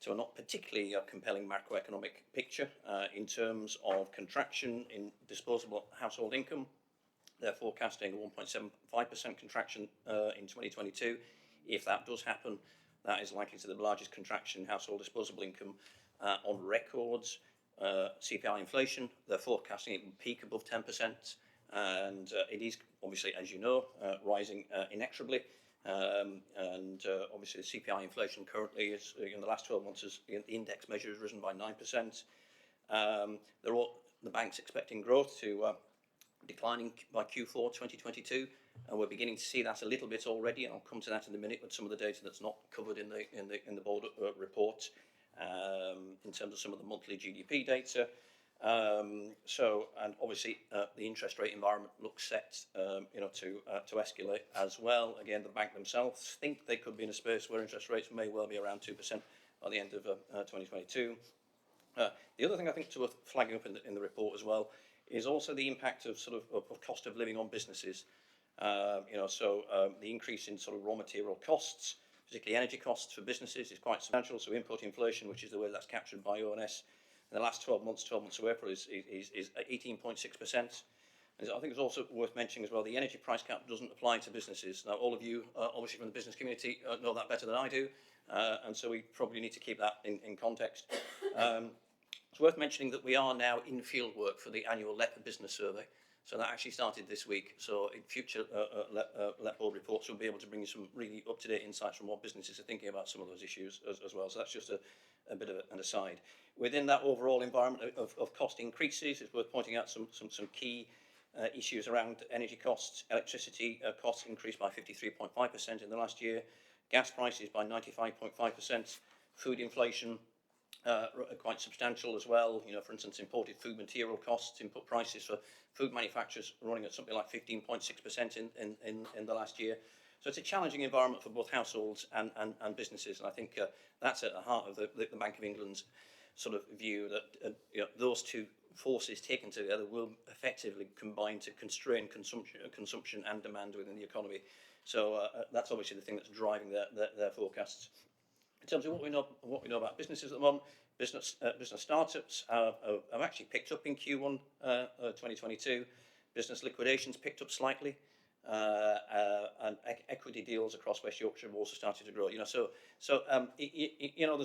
to a not particularly compelling macroeconomic picture in terms of contraction in disposable household income. They're forecasting a 1.75% contraction in 2022. If that does happen, that is likely to be the largest contraction in household disposable income on records. CPI inflation, they're forecasting it will peak above 10%, and it is obviously, as you know, rising inexorably. Obviously the CPI inflation currently is, in the last 12 months, the index measure has risen by 9%. The bank's expecting growth to declining by Q4 2022, and we're beginning to see that a little bit already, and I'll come to that in a minute with some of the data that's not covered in the board report in terms of some of the monthly GDP data. And obviously the interest rate environment looks set to escalate as well. Again, the bank themselves think they could be in a space where interest rates may well be around 2% by the end of 2022. The other thing I think is worth flagging up in the report as well is also the impact of of cost of living on businesses. The increase in sort of raw material costs, particularly energy costs for businesses, is quite substantial. So input inflation, which is the way that's captured by ONS, in the last 12 months to April is 18.6%. And I think it's also worth mentioning as well, the energy price cap doesn't apply to businesses. Now, all of you, obviously from the business community, know that better than I do, and so we probably need to keep that in context. It's worth mentioning that we are now in field work for the annual LEP business survey. So that actually started this week. So in future LEP board reports, we'll be able to bring you some really up-to-date insights from what businesses are thinking about some of those issues as well. So that's just a bit of an aside. Within that overall environment of cost increases, it's worth pointing out some key issues around energy costs. Electricity costs increased by 53.5% in the last year. Gas prices by 95.5%. Food inflation quite substantial as well. For instance, imported food material costs, input prices for food manufacturers running at something like 15.6% in the last year. So it's a challenging environment for both households and businesses, and I think that's at the heart of the Bank of England's sort of view that those two forces taken together will effectively combine to constrain consumption and demand within the economy. So that's obviously the thing that's driving their forecasts. In terms of what we know about businesses at the moment, business startups have actually picked up in Q1 2022. Business liquidations picked up slightly, and equity deals across West Yorkshire have also started to grow. There's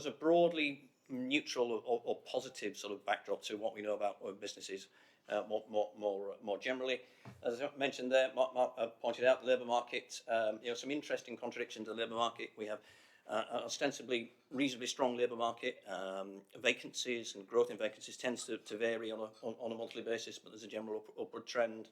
a broadly neutral or positive sort of backdrop to what we know about businesses more generally. As I mentioned there, Mark pointed out the labour market. Some interesting contradictions in the labour market. We have an ostensibly reasonably strong labour market. Vacancies and growth in vacancies tends to vary on a monthly basis, but there's a general upward trend.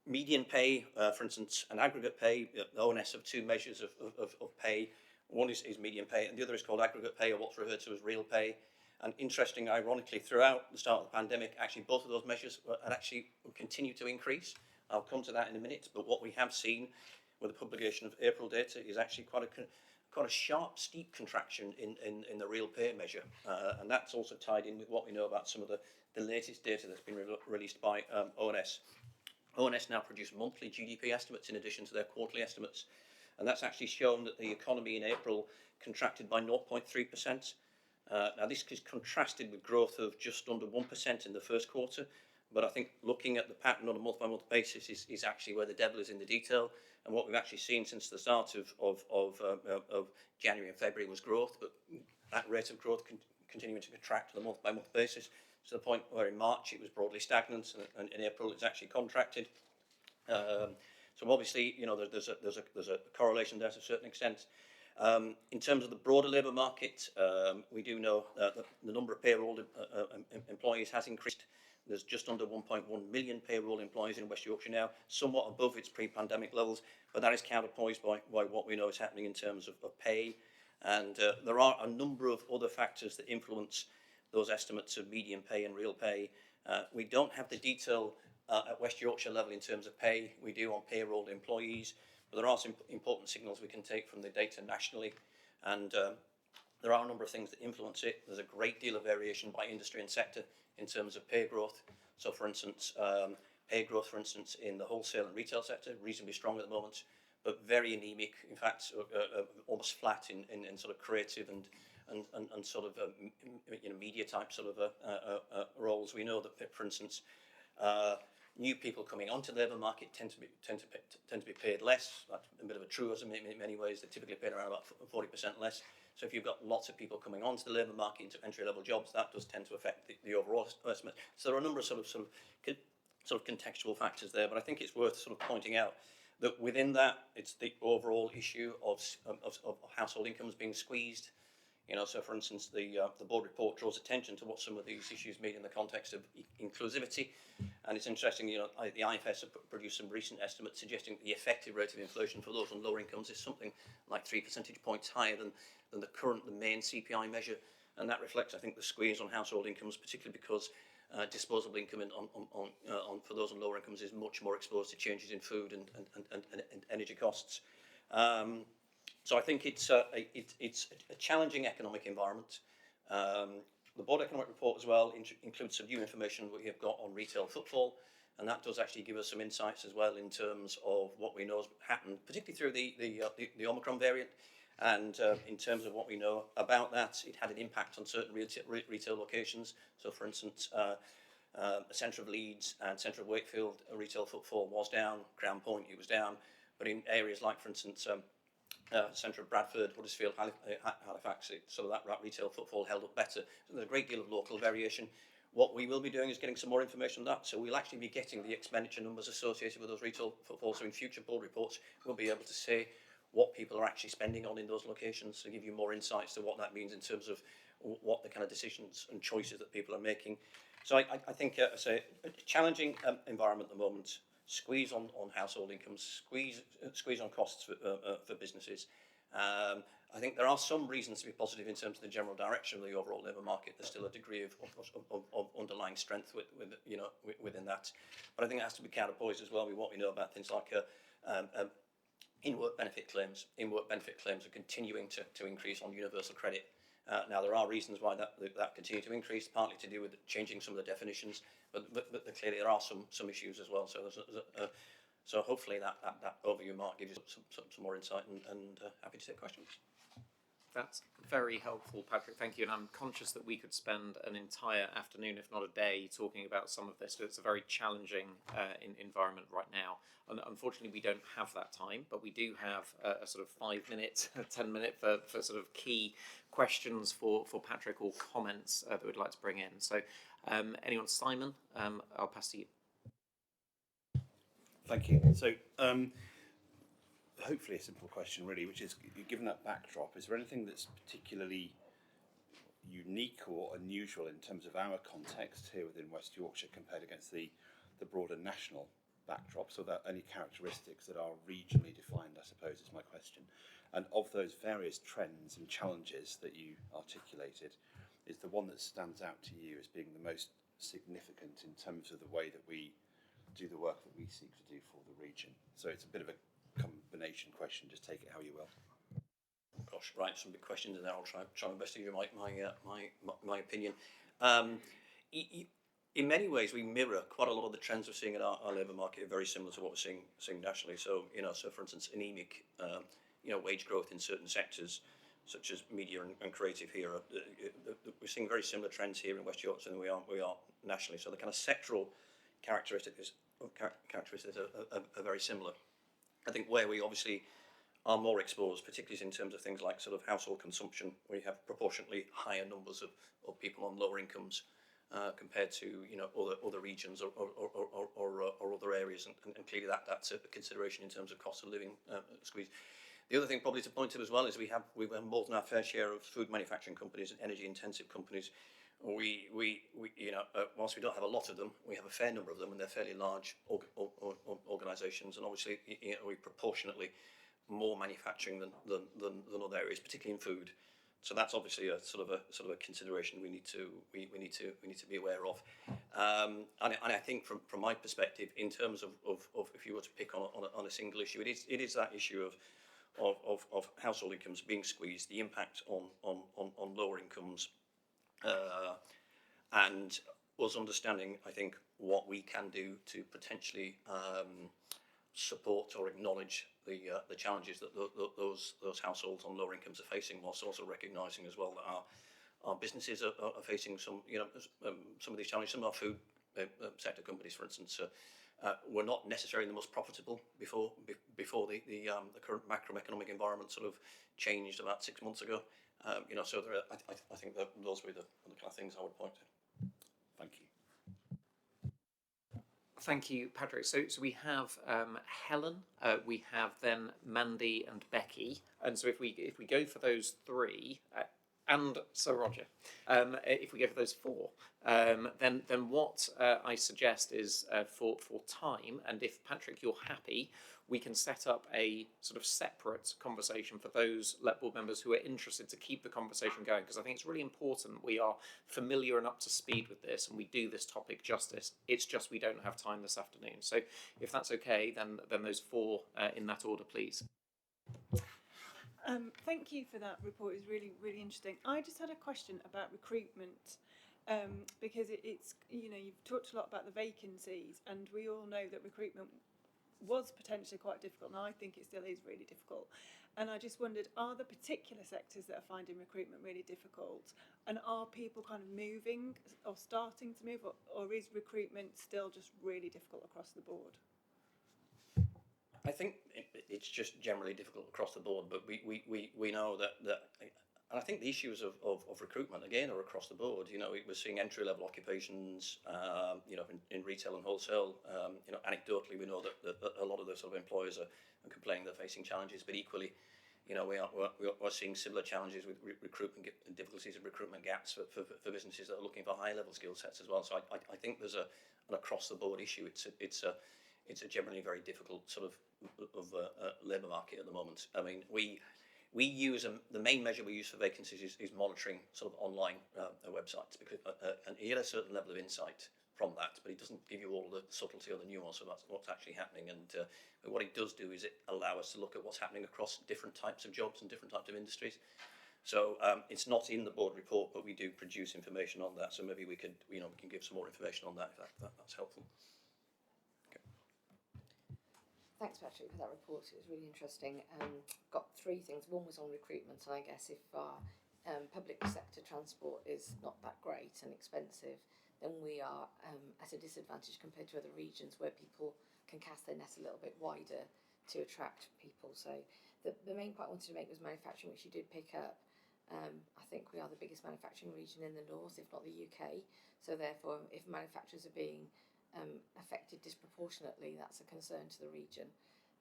Median pay, for instance, and aggregate pay, the ONS have two measures of pay. One is median pay, and the other is called aggregate pay, or what's referred to as real pay. And interesting, ironically, throughout the start of the pandemic, actually both of those measures had actually continued to increase. I'll come to that in a minute, but what we have seen with the publication of April data is actually quite a sharp, steep contraction in the real pay measure, and that's also tied in with what we know about some of the latest data that's been released by ONS. ONS now produce monthly GDP estimates in addition to their quarterly estimates, and that's actually shown that the economy in April contracted by 0.3%. Now this is contrasted with growth of just under 1% in the first quarter, but I think looking at the pattern on a month-by-month basis is actually where the devil is in the detail. And what we've actually seen since the start of January and February was growth, but that rate of growth continuing to contract on a month-by-month basis to the point where in March it was broadly stagnant, and in April it's actually contracted. So obviously, you know, there's a correlation there to a certain extent. In terms of the broader labour market, we do know that the number of payroll employees has increased. There's just under 1.1 million payroll employees in West Yorkshire now, somewhat above its pre-pandemic levels, but that is counterpoised by what we know is happening in terms of pay. And there are a number of other factors that influence those estimates of median pay and real pay. We don't have the detail at West Yorkshire level in terms of pay. We do on payroll employees, but there are some important signals we can take from the data nationally. And there are a number of things that influence it. There's a great deal of variation by industry and sector in terms of pay growth. So for instance, pay growth, for instance, in the wholesale and retail sector, reasonably strong at the moment, but very anemic, in fact, almost flat in sort of creative and sort of you know, media type sort of roles. We know that, for instance, new people coming onto the labour market tend to be paid less. That's a bit of a truism in many ways. They're typically paid around about 40% less. So if you've got lots of people coming onto the labour market into entry-level jobs, that does tend to affect the overall estimate. So there are a number of sort of contextual factors there, but I think it's worth sort of pointing out that within that, it's the overall issue of household incomes being squeezed. You know, so for instance, the board report draws attention to what some of these issues mean in the context of inclusivity. And it's interesting, you know, the IFS have produced some recent estimates suggesting that the effective rate of inflation for those on lower incomes is something like 3 percentage points higher than the main CPI measure. And that reflects, I think, the squeeze on household incomes, particularly because disposable income for those on lower incomes is much more exposed to changes in food and energy costs. So I think it's a challenging economic environment. The Board Economic Report as well includes some new information we have got on retail footfall, and that does actually give us some insights as well in terms of what we know has happened, particularly through the Omicron variant. And in terms of what we know about that, it had an impact on certain retail locations. So for instance, centre of Leeds and centre of Wakefield, retail footfall was down. Crown Point, it was down. But in areas like, for instance, centre of Bradford, Huddersfield, Halifax, so that retail footfall held up better. So there's a great deal of local variation. What we will be doing is getting some more information on that. So we'll actually be getting the expenditure numbers associated with those retail footfalls. So in future board reports, we'll be able to say what people are actually spending on in those locations to give you more insights to what that means in terms of what the kind of decisions and choices that people are making. So I think a challenging environment at the moment. Squeeze on household incomes, squeeze on costs for businesses. I think there are some reasons to be positive in terms of the general direction of the overall labour market. There's still a degree of underlying strength within that, but I think it has to be counterpoised as well with what we know about things like in-work benefit claims. In-work benefit claims are continuing to increase on universal credit. Now there are reasons why that continues to increase, partly to do with changing some of the definitions, but clearly there are some issues as well. So so hopefully that overview, Mark, gives you some more insight, and happy to take questions. That's very helpful, Patrick. Thank you. And I'm conscious that we could spend an entire afternoon, if not a day, talking about some of this. So it's a very challenging environment right now. And unfortunately, we don't have that time, but we do have a sort of 5-minute, 10-minute for sort of key questions for Patrick or comments that we'd like to bring in. So anyone, Simon, I'll pass to you. Thank you. So hopefully a simple question really, which is, given that backdrop, is there anything that's particularly unique or unusual in terms of our context here within West Yorkshire compared against the broader national backdrop? So that any characteristics that are regionally defined, I suppose, is my question. And of those various trends and challenges that you articulated, is the one that stands out to you as being the most significant in terms of the way that we do the work that we seek to do for the region? So it's a bit of a combination question, just take it how you will. Gosh, right, some big questions in there. I'll try my best to give you my opinion. in many ways, we mirror quite a lot of the trends we're seeing in our labour market are very similar to what we're seeing nationally. So, so for instance, anemic, wage growth in certain sectors, such as media and creative here, we're seeing very similar trends here in West Yorkshire than we are nationally. So the kind of sectoral characteristics are very similar. I think where we obviously are more exposed, particularly in terms of things like sort of household consumption, where you have proportionately higher numbers of people on lower incomes compared to other regions or other areas, and clearly that's a consideration in terms of cost of living squeeze. The other thing probably to point to as well is we have more than our fair share of food manufacturing companies and energy intensive companies. Whilst we don't have a lot of them, we have a fair number of them, and they're fairly large organisations, and obviously we proportionately more manufacturing than other areas, particularly in food. So that's obviously a sort of a consideration we need to be aware of. And I think from my perspective, in terms of if you were to pick on a single issue, it is that issue of household incomes being squeezed, the impact on lower incomes, and us understanding, I think, what we can do to potentially support or acknowledge the challenges that those households on lower incomes are facing, whilst also recognising as well that our businesses are facing some of these challenges. Some of our food sector companies, for instance, were not necessarily the most profitable before the current macroeconomic environment sort of changed about 6 months ago. So I think that those were the kind of things I would point to. Thank you. Thank you, Patrick. So we have Helen, we have then Mandy and Becky, and so if we go for those three, and Sir Roger, if we go for those four, then what I suggest is for time, and if Patrick you're happy, we can set up a sort of separate conversation for those LEP board members who are interested to keep the conversation going, because I think it's really important we are familiar and up to speed with this and we do this topic justice. It's just we don't have time this afternoon. So if that's okay, then those four in that order, please. Thank you for that report. It's really, really interesting. I just had a question about recruitment, because it's you've talked a lot about the vacancies, and we all know that recruitment was potentially quite difficult, and I think it still is really difficult. And I just wondered, are there particular sectors that are finding recruitment really difficult, and are people kind of moving or starting to move, or is recruitment still just really difficult across the board? I think it's just generally difficult across the board, but we know that and I think the issues of recruitment again are across the board. We're seeing entry level occupations, in retail and wholesale. Anecdotally, we know that a lot of those sort of employers are complaining they're facing challenges, but equally, we are seeing similar challenges with recruitment difficulties and recruitment gaps for businesses that are looking for high level skill sets as well. So I think there's an across the board issue. It's a generally very difficult sort of labour market at the moment. I mean, we use the main measure we use for vacancies is monitoring sort of online websites, because and you get a certain level of insight from that, but it doesn't give you all the subtlety or the nuance of what's actually happening. And what it does do is it allow us to look at what's happening across different types of jobs and different types of industries. So it's not in the board report, but we do produce information on that. So maybe we can give some more information on that if that's helpful. Thanks, Patrick, for that report. It was really interesting. Got three things. One was on recruitment, and I guess if our public sector transport is not that great and expensive, then we are at a disadvantage compared to other regions where people can cast their net a little bit wider to attract people. So the main point I wanted to make was manufacturing, which you did pick up. I think we are the biggest manufacturing region in the north, if not the UK. So therefore, if manufacturers are being affected disproportionately, that's a concern to the region.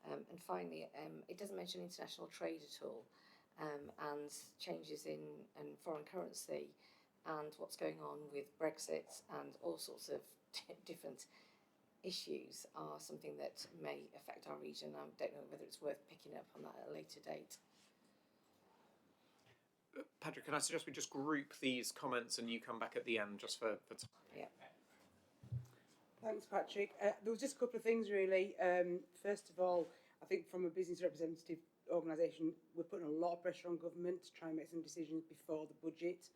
And finally, it doesn't mention international trade at all, and changes in foreign currency and what's going on with Brexit and all sorts of different issues are something that may affect our region. I don't know whether it's worth picking up on that at a later date. Patrick, can I suggest we just group these comments and you come back at the end just for time? Yeah. Thanks, Patrick. There was just a couple of things, really. First of all, I think from a business representative organisation, we're putting a lot of pressure on government to try and make some decisions before the budget.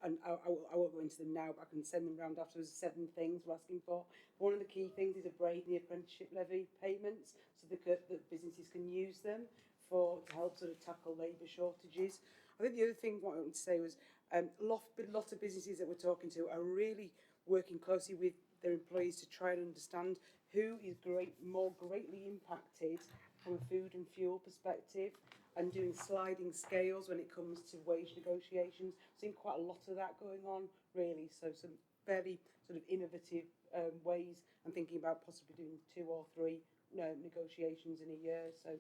and I won't go into them now, but I can send them round afterwards. 7 things we're asking for. One of the key things is a break in the apprenticeship levy payments, so that businesses can use them to help sort of tackle labour shortages. I think the other thing what I wanted to say was a lot of businesses that we're talking to are really working closely with their employees to try and understand who is more greatly impacted from a food and fuel perspective, and doing sliding scales when it comes to wage negotiations. Seeing quite a lot of that going on, really. So some fairly sort of innovative ways, and thinking about possibly doing 2 or 3 negotiations in a year. So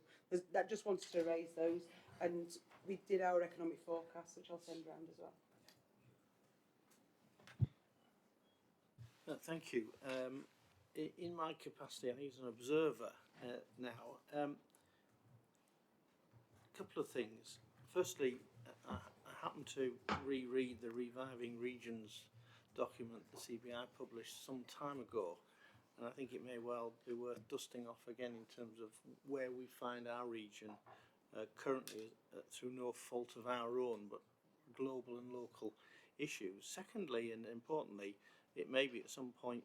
that just wanted to raise those, and we did our economic forecast, which I'll send round as well. Thank you. In my capacity, I think as an observer now, a couple of things. Firstly, I happened to reread the Reviving Regions document the CBI published some time ago, and I think it may well be worth dusting off again in terms of where we find our region currently through no fault of our own, but global and local issues. Secondly, and importantly, it may be at some point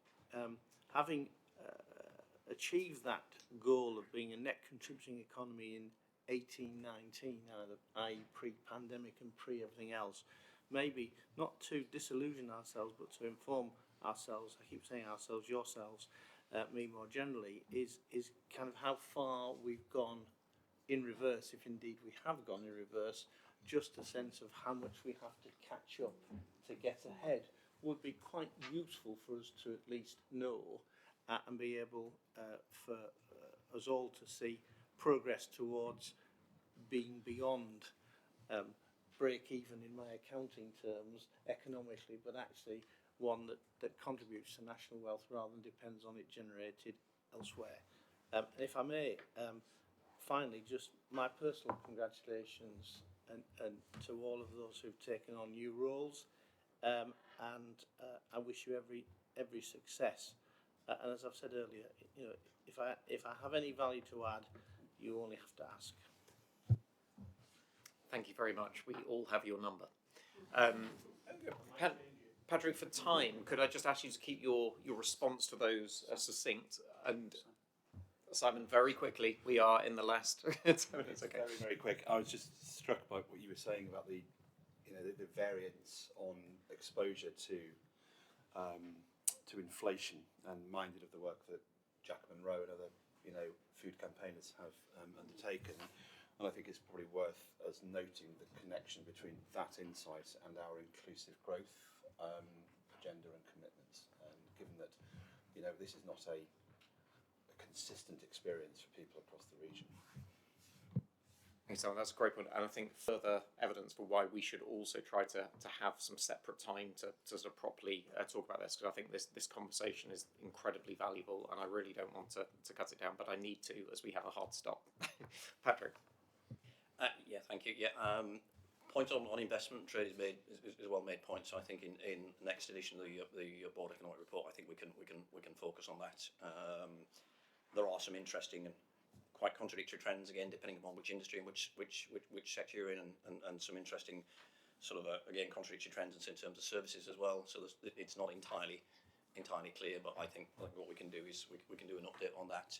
having achieved that goal of being a net contributing economy in 1819, i.e. pre-pandemic and pre-everything else, maybe not to disillusion ourselves, but to inform ourselves, I keep saying ourselves, yourselves, me more generally, is kind of how far we've gone in reverse, if indeed we have gone in reverse. Just a sense of how much we have to catch up to get ahead would be quite useful for us to at least know and be able for us all to see progress towards being beyond break even in my accounting terms economically, but actually one that contributes to national wealth rather than depends on it generated elsewhere. And if I may, finally, just my personal congratulations and to all of those who've taken on new roles, and I wish you every success. And as I've said earlier, you know, if I have any value to add, you only have to ask. Thank you very much. We all have your number. Patrick, for time, could I just ask you to keep your response to those succinct? And Simon, very quickly, we are in the last 10 minutes. Okay. Very, very quick. I was just struck by what you were saying about the variance on exposure to inflation, and minded of the work that Jack Monroe and other food campaigners have undertaken. And I think it's probably worth us noting the connection between that insight and our inclusive growth agenda and commitments. And given that this is not a consistent experience for people across the region. Okay, so that's a great point, and I think further evidence for why we should also try to have some separate time to sort of properly talk about this, because I think this conversation is incredibly valuable, and I really don't want to cut it down, but I need to, as we have a hard stop. Patrick. Yeah, thank you. Yeah, point on investment trade is a well-made point. So I think in next edition of the board economic report, I think we can focus on that. There are some interesting and quite contradictory trends, again, depending upon which industry and which sector you're in, and some interesting sort of again contradictory trends in terms of services as well. So it's not entirely clear, but I think what we can do is we can do an update on that.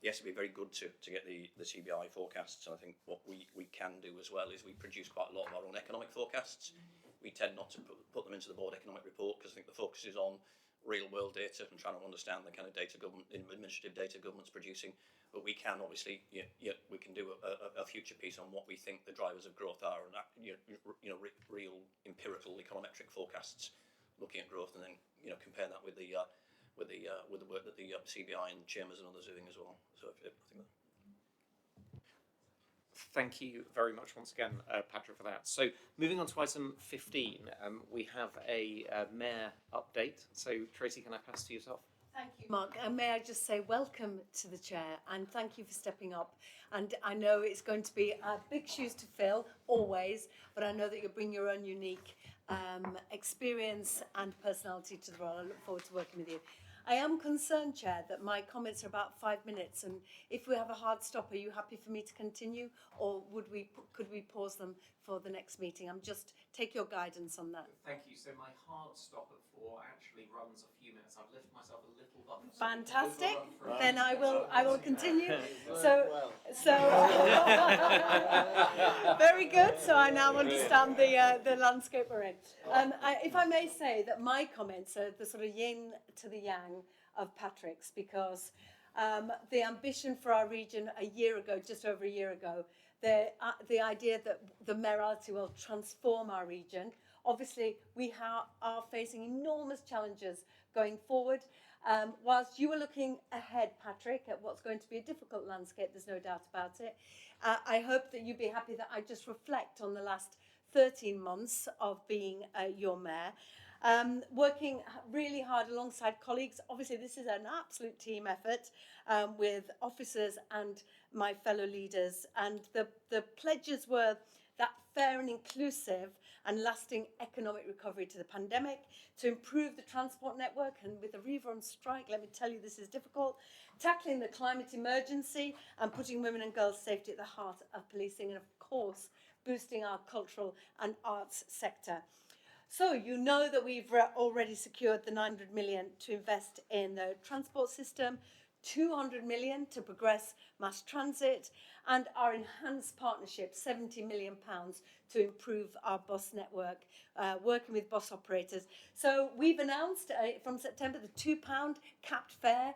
Yes, it'd be very good to get the CBI forecasts, and I think what we can do as well is we produce quite a lot of our own economic forecasts. We tend not to put them into the board economic report because I think the focus is on real world data and trying to understand the kind of administrative data government's producing. But we can obviously, we can do a future piece on what we think the drivers of growth are, and that, real empirical econometric forecasts looking at growth, and then compare that with the work that the CBI and Chambers and others are doing as well. So I think that. Thank you very much once again, Patrick, for that. So moving on to item 15, we have a mayor update. So Tracy, can I pass to yourself? Thank you, Mark. And may I just say welcome to the chair, and thank you for stepping up. And I know it's going to be big shoes to fill, always, but I know that you'll bring your own unique experience and personality to the role. I look forward to working with you. I am concerned, Chair, that my comments are about 5 minutes, and if we have a hard stop, are you happy for me to continue, or could we pause them for the next meeting? Take your guidance on that. Thank you. So my hard stop at 4 actually runs a few minutes. I've lifted myself a little buffer. So Fantastic. overrun for Then I will continue. Well. Very good. So I now understand the landscape we're in. If I may say that my comments are the sort of yin to the yang of Patrick's, because the ambition for our region a year ago, just over a year ago, the idea that the mayoralty will transform our region. Obviously, we are facing enormous challenges going forward. Whilst you were looking ahead, Patrick, at what's going to be a difficult landscape, there's no doubt about it. I hope that you'd be happy that I just reflect on the last 13 months of being your mayor. Working really hard alongside colleagues. Obviously, this is an absolute team effort with officers and my fellow leaders. And the pledges were that fair and inclusive and lasting economic recovery to the pandemic, to improve the transport network, and with the Arriva on strike, let me tell you, this is difficult, tackling the climate emergency and putting women and girls' safety at the heart of policing, and of course, boosting our cultural and arts sector. So you know that we've already secured the 900 million to invest in the transport system, 200 million to progress mass transit, and our enhanced partnership, £70 million to improve our bus network, working with bus operators. So we've announced from September the £2 capped fare.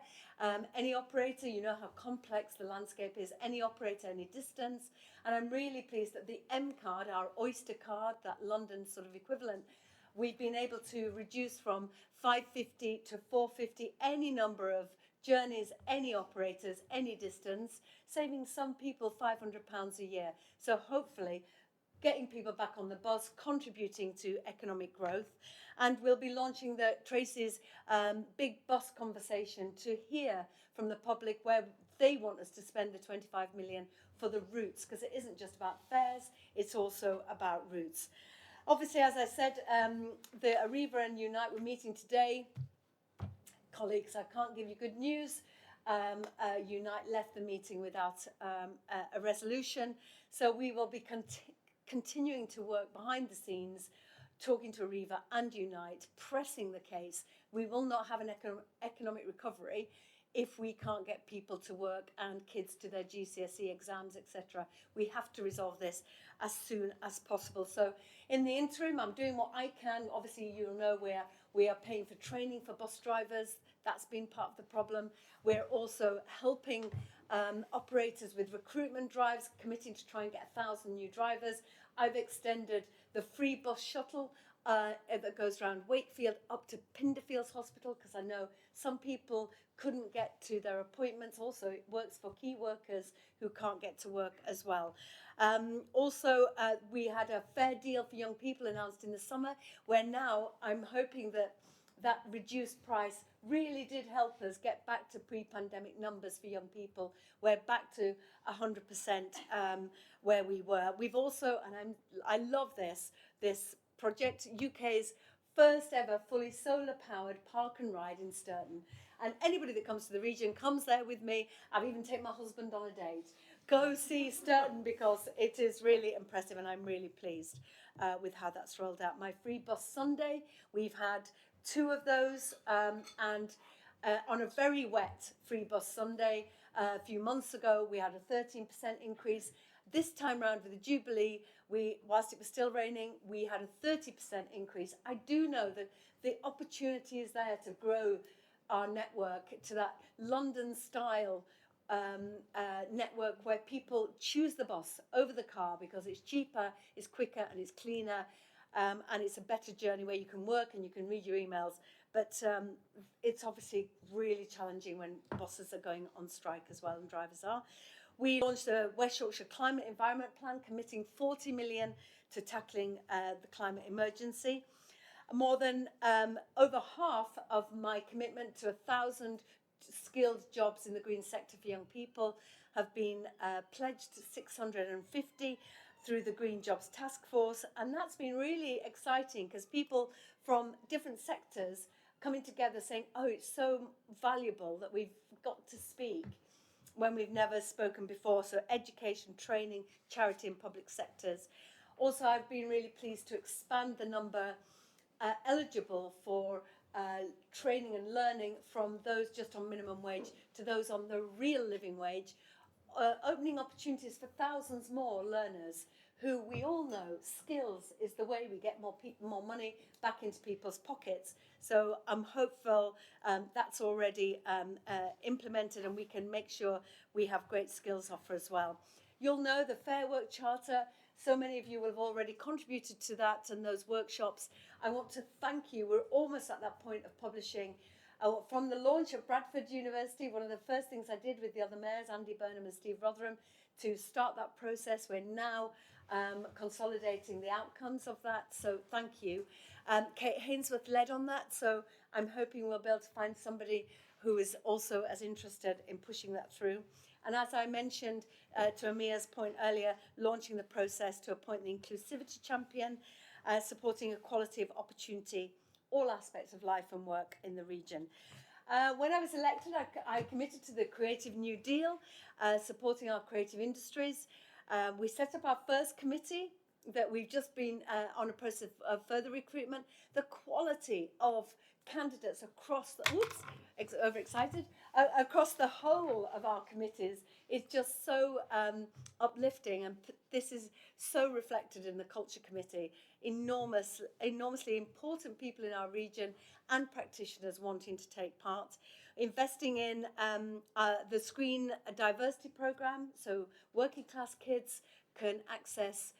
Any operator, you know how complex the landscape is, any operator, any distance. And I'm really pleased that the M card, our Oyster card, that London sort of equivalent, we've been able to reduce from 550 to 450 any number of journeys, any operators, any distance, saving some people £500 a year. So hopefully getting people back on the bus, contributing to economic growth. And we'll be launching Tracy's big bus conversation to hear from the public where they want us to spend the 25 million for the routes, because it isn't just about fares, it's also about routes. Obviously, as I said, the Arriva and Unite were meeting today. Colleagues, I can't give you good news. Unite left the meeting without a resolution. So we will be continuing to work behind the scenes, talking to Arriva and Unite, pressing the case. We will not have an economic recovery if we can't get people to work and kids to their GCSE exams, etc. We have to resolve this as soon as possible. So in the interim, I'm doing what I can. Obviously, you'll know we are paying for training for bus drivers. That's been part of the problem. We're also helping operators with recruitment drives, committing to try and get 1,000 new drivers. I've extended the free bus shuttle that goes around Wakefield up to Pinderfields Hospital, because I know some people couldn't get to their appointments. Also, it works for key workers who can't get to work as well. We had a fair deal for young people announced in the summer, where now I'm hoping that reduced price really did help us get back to pre-pandemic numbers for young people. We're back to 100% where we were. We've also, and I love this project, UK's first ever fully solar powered park and ride in Sturton. And anybody that comes to the region comes there with me. I've even taken my husband on a date. Go see Sturton, because it is really impressive, and I'm really pleased with how that's rolled out. My free bus Sunday, we've had 2 of those, and on a very wet free bus Sunday a few months ago, we had a 13% increase. This time round with the Jubilee, whilst it was still raining, we had a 30% increase. I do know that the opportunity is there to grow our network to that London-style network where people choose the bus over the car because it's cheaper, it's quicker, and it's cleaner, and it's a better journey where you can work and you can read your emails. But it's obviously really challenging when buses are going on strike as well, and drivers are. We launched a West Yorkshire Climate Environment Plan, committing 40 million to tackling the climate emergency. More than over half of my commitment to 1,000 skilled jobs in the green sector for young people have been pledged to 650 through the Green Jobs Task Force. And that's been really exciting, because people from different sectors coming together saying, oh, it's so valuable that we've got to speak when we've never spoken before. So education, training, charity and public sectors. Also, I've been really pleased to expand the number eligible for training and learning from those just on minimum wage to those on the real living wage, opening opportunities for thousands more learners who we all know skills is the way we get more money back into people's pockets. So I'm hopeful that's already implemented and we can make sure we have great skills offer as well. You'll know the Fair Work Charter. So many of you will have already contributed to that and those workshops. I want to thank you. We're almost at that point of publishing. From the launch of Bradford University, one of the first things I did with the other mayors, Andy Burnham and Steve Rotherham, to start that process. We're now consolidating the outcomes of that, so thank you. Kate Hainsworth led on that, so I'm hoping we'll be able to find somebody who is also as interested in pushing that through. And as I mentioned to Amir's point earlier, launching the process to appoint the inclusivity champion, supporting equality of opportunity, all aspects of life and work in the region. When I was elected, I committed to the Creative New Deal, supporting our creative industries. We set up our first committee that we've just been on a process of further recruitment. The quality of candidates across the, overexcited, across the whole of our committees is just so uplifting, and this is so reflected in the Culture Committee. Enormously important people in our region and practitioners wanting to take part. Investing in the Screen Diversity Programme, so working class kids can access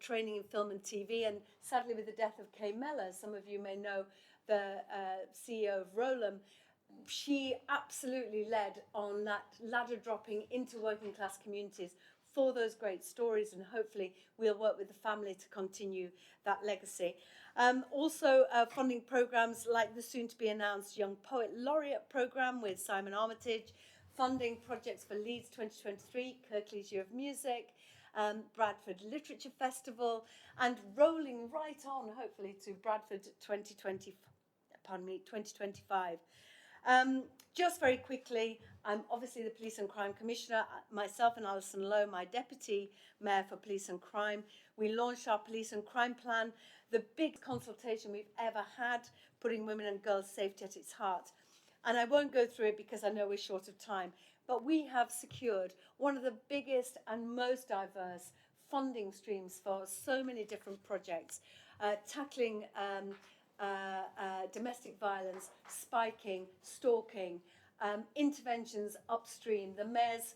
training in film and TV. And sadly, with the death of Kay Mellor, some of you may know the CEO of Rolam, she absolutely led on that ladder dropping into working class communities for those great stories, and hopefully we'll work with the family to continue that legacy. Also funding programmes like the soon to be announced Young Poet Laureate programme with Simon Armitage, funding projects for Leeds 2023, Kirklees Year of Music, Bradford Literature Festival, and rolling right on hopefully to Bradford 2025. Just very quickly, I'm obviously the Police and Crime Commissioner. Myself and Alison Lowe, my Deputy Mayor for Police and Crime, we launched our Police and Crime Plan, the big consultation we've ever had, putting women and girls' safety at its heart. And I won't go through it because I know we're short of time, but we have secured one of the biggest and most diverse funding streams for so many different projects, tackling domestic violence, spiking, stalking, interventions upstream, the Mayor's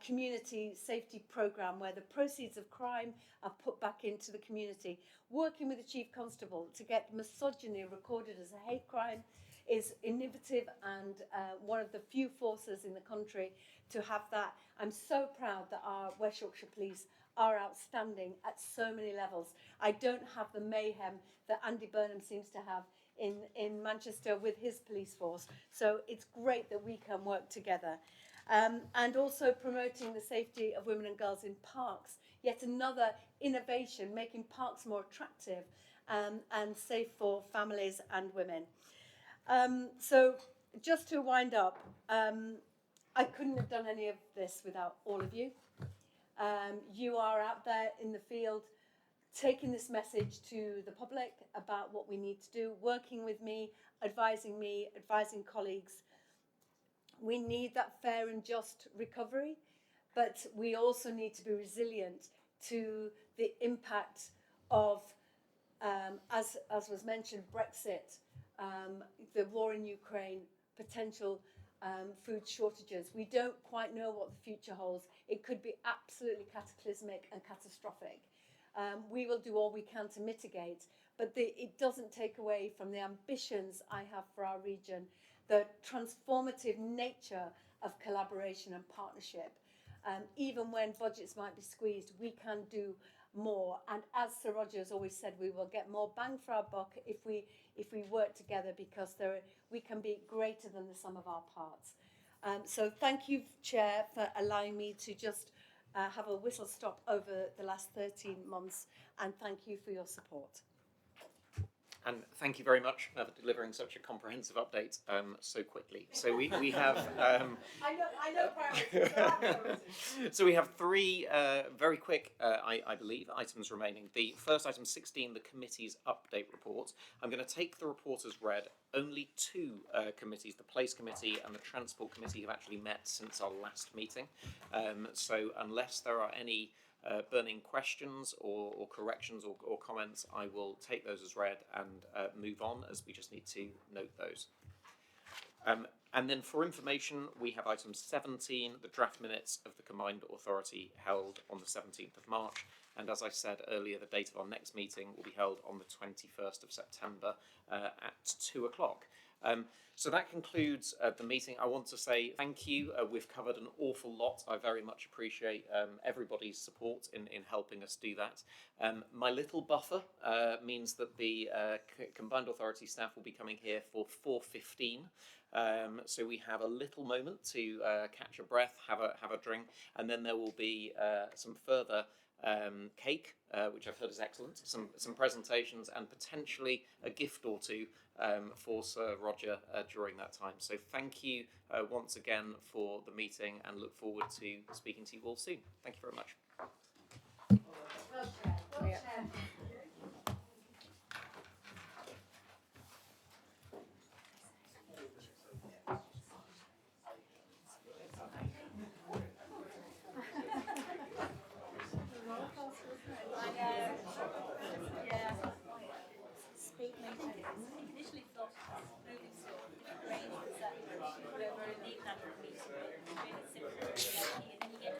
community safety programme where the proceeds of crime are put back into the community, working with the Chief Constable to get misogyny recorded as a hate crime is innovative and one of the few forces in the country to have that. I'm so proud that our West Yorkshire Police are outstanding at so many levels. I don't have the mayhem that Andy Burnham seems to have in Manchester with his police force. So it's great that we can work together. And also promoting the safety of women and girls in parks. Yet another innovation, making parks more attractive and safe for families and women. So just to wind up, I couldn't have done any of this without all of you. You are out there in the field taking this message to the public about what we need to do, working with me, advising colleagues. We need that fair and just recovery, but we also need to be resilient to the impact of, as was mentioned, Brexit, the war in Ukraine, potential food shortages. We don't quite know what the future holds. It could be absolutely cataclysmic and catastrophic. We will do all we can to mitigate, but it doesn't take away from the ambitions I have for our region, the transformative nature of collaboration and partnership. Even when budgets might be squeezed, we can do more. And as Sir Roger has always said, we will get more bang for our buck if we work together, because we can be greater than the sum of our parts. So thank you, Chair, for allowing me to just have a whistle stop over the last 13 months, and thank you for your support. And thank you very much for delivering such a comprehensive update so quickly. So we have I know priorities. so we have three very quick, I believe, items remaining. The first item 16, the committee's update report. I'm going to take the report as read. Only two committees, the Place Committee and the Transport Committee, have actually met since our last meeting. So unless there are any burning questions or corrections or comments, I will take those as read and move on, as we just need to note those. And then for information, we have item 17, the draft minutes of the Combined Authority held on the 17th of March. And as I said earlier, the date of our next meeting will be held on the 21st of September at 2 o'clock. So that concludes the meeting. I want to say thank you. We've covered an awful lot. I very much appreciate everybody's support in helping us do that. My little buffer means that the Combined Authority staff will be coming here for 4:15. So we have a little moment to catch a breath, have a drink, and then there will be some further cake, which I've heard is excellent, some presentations, and potentially a gift or two for Sir Roger during that time. So thank you once again for the meeting, and look forward to speaking to you all soon. Thank you very much. Well,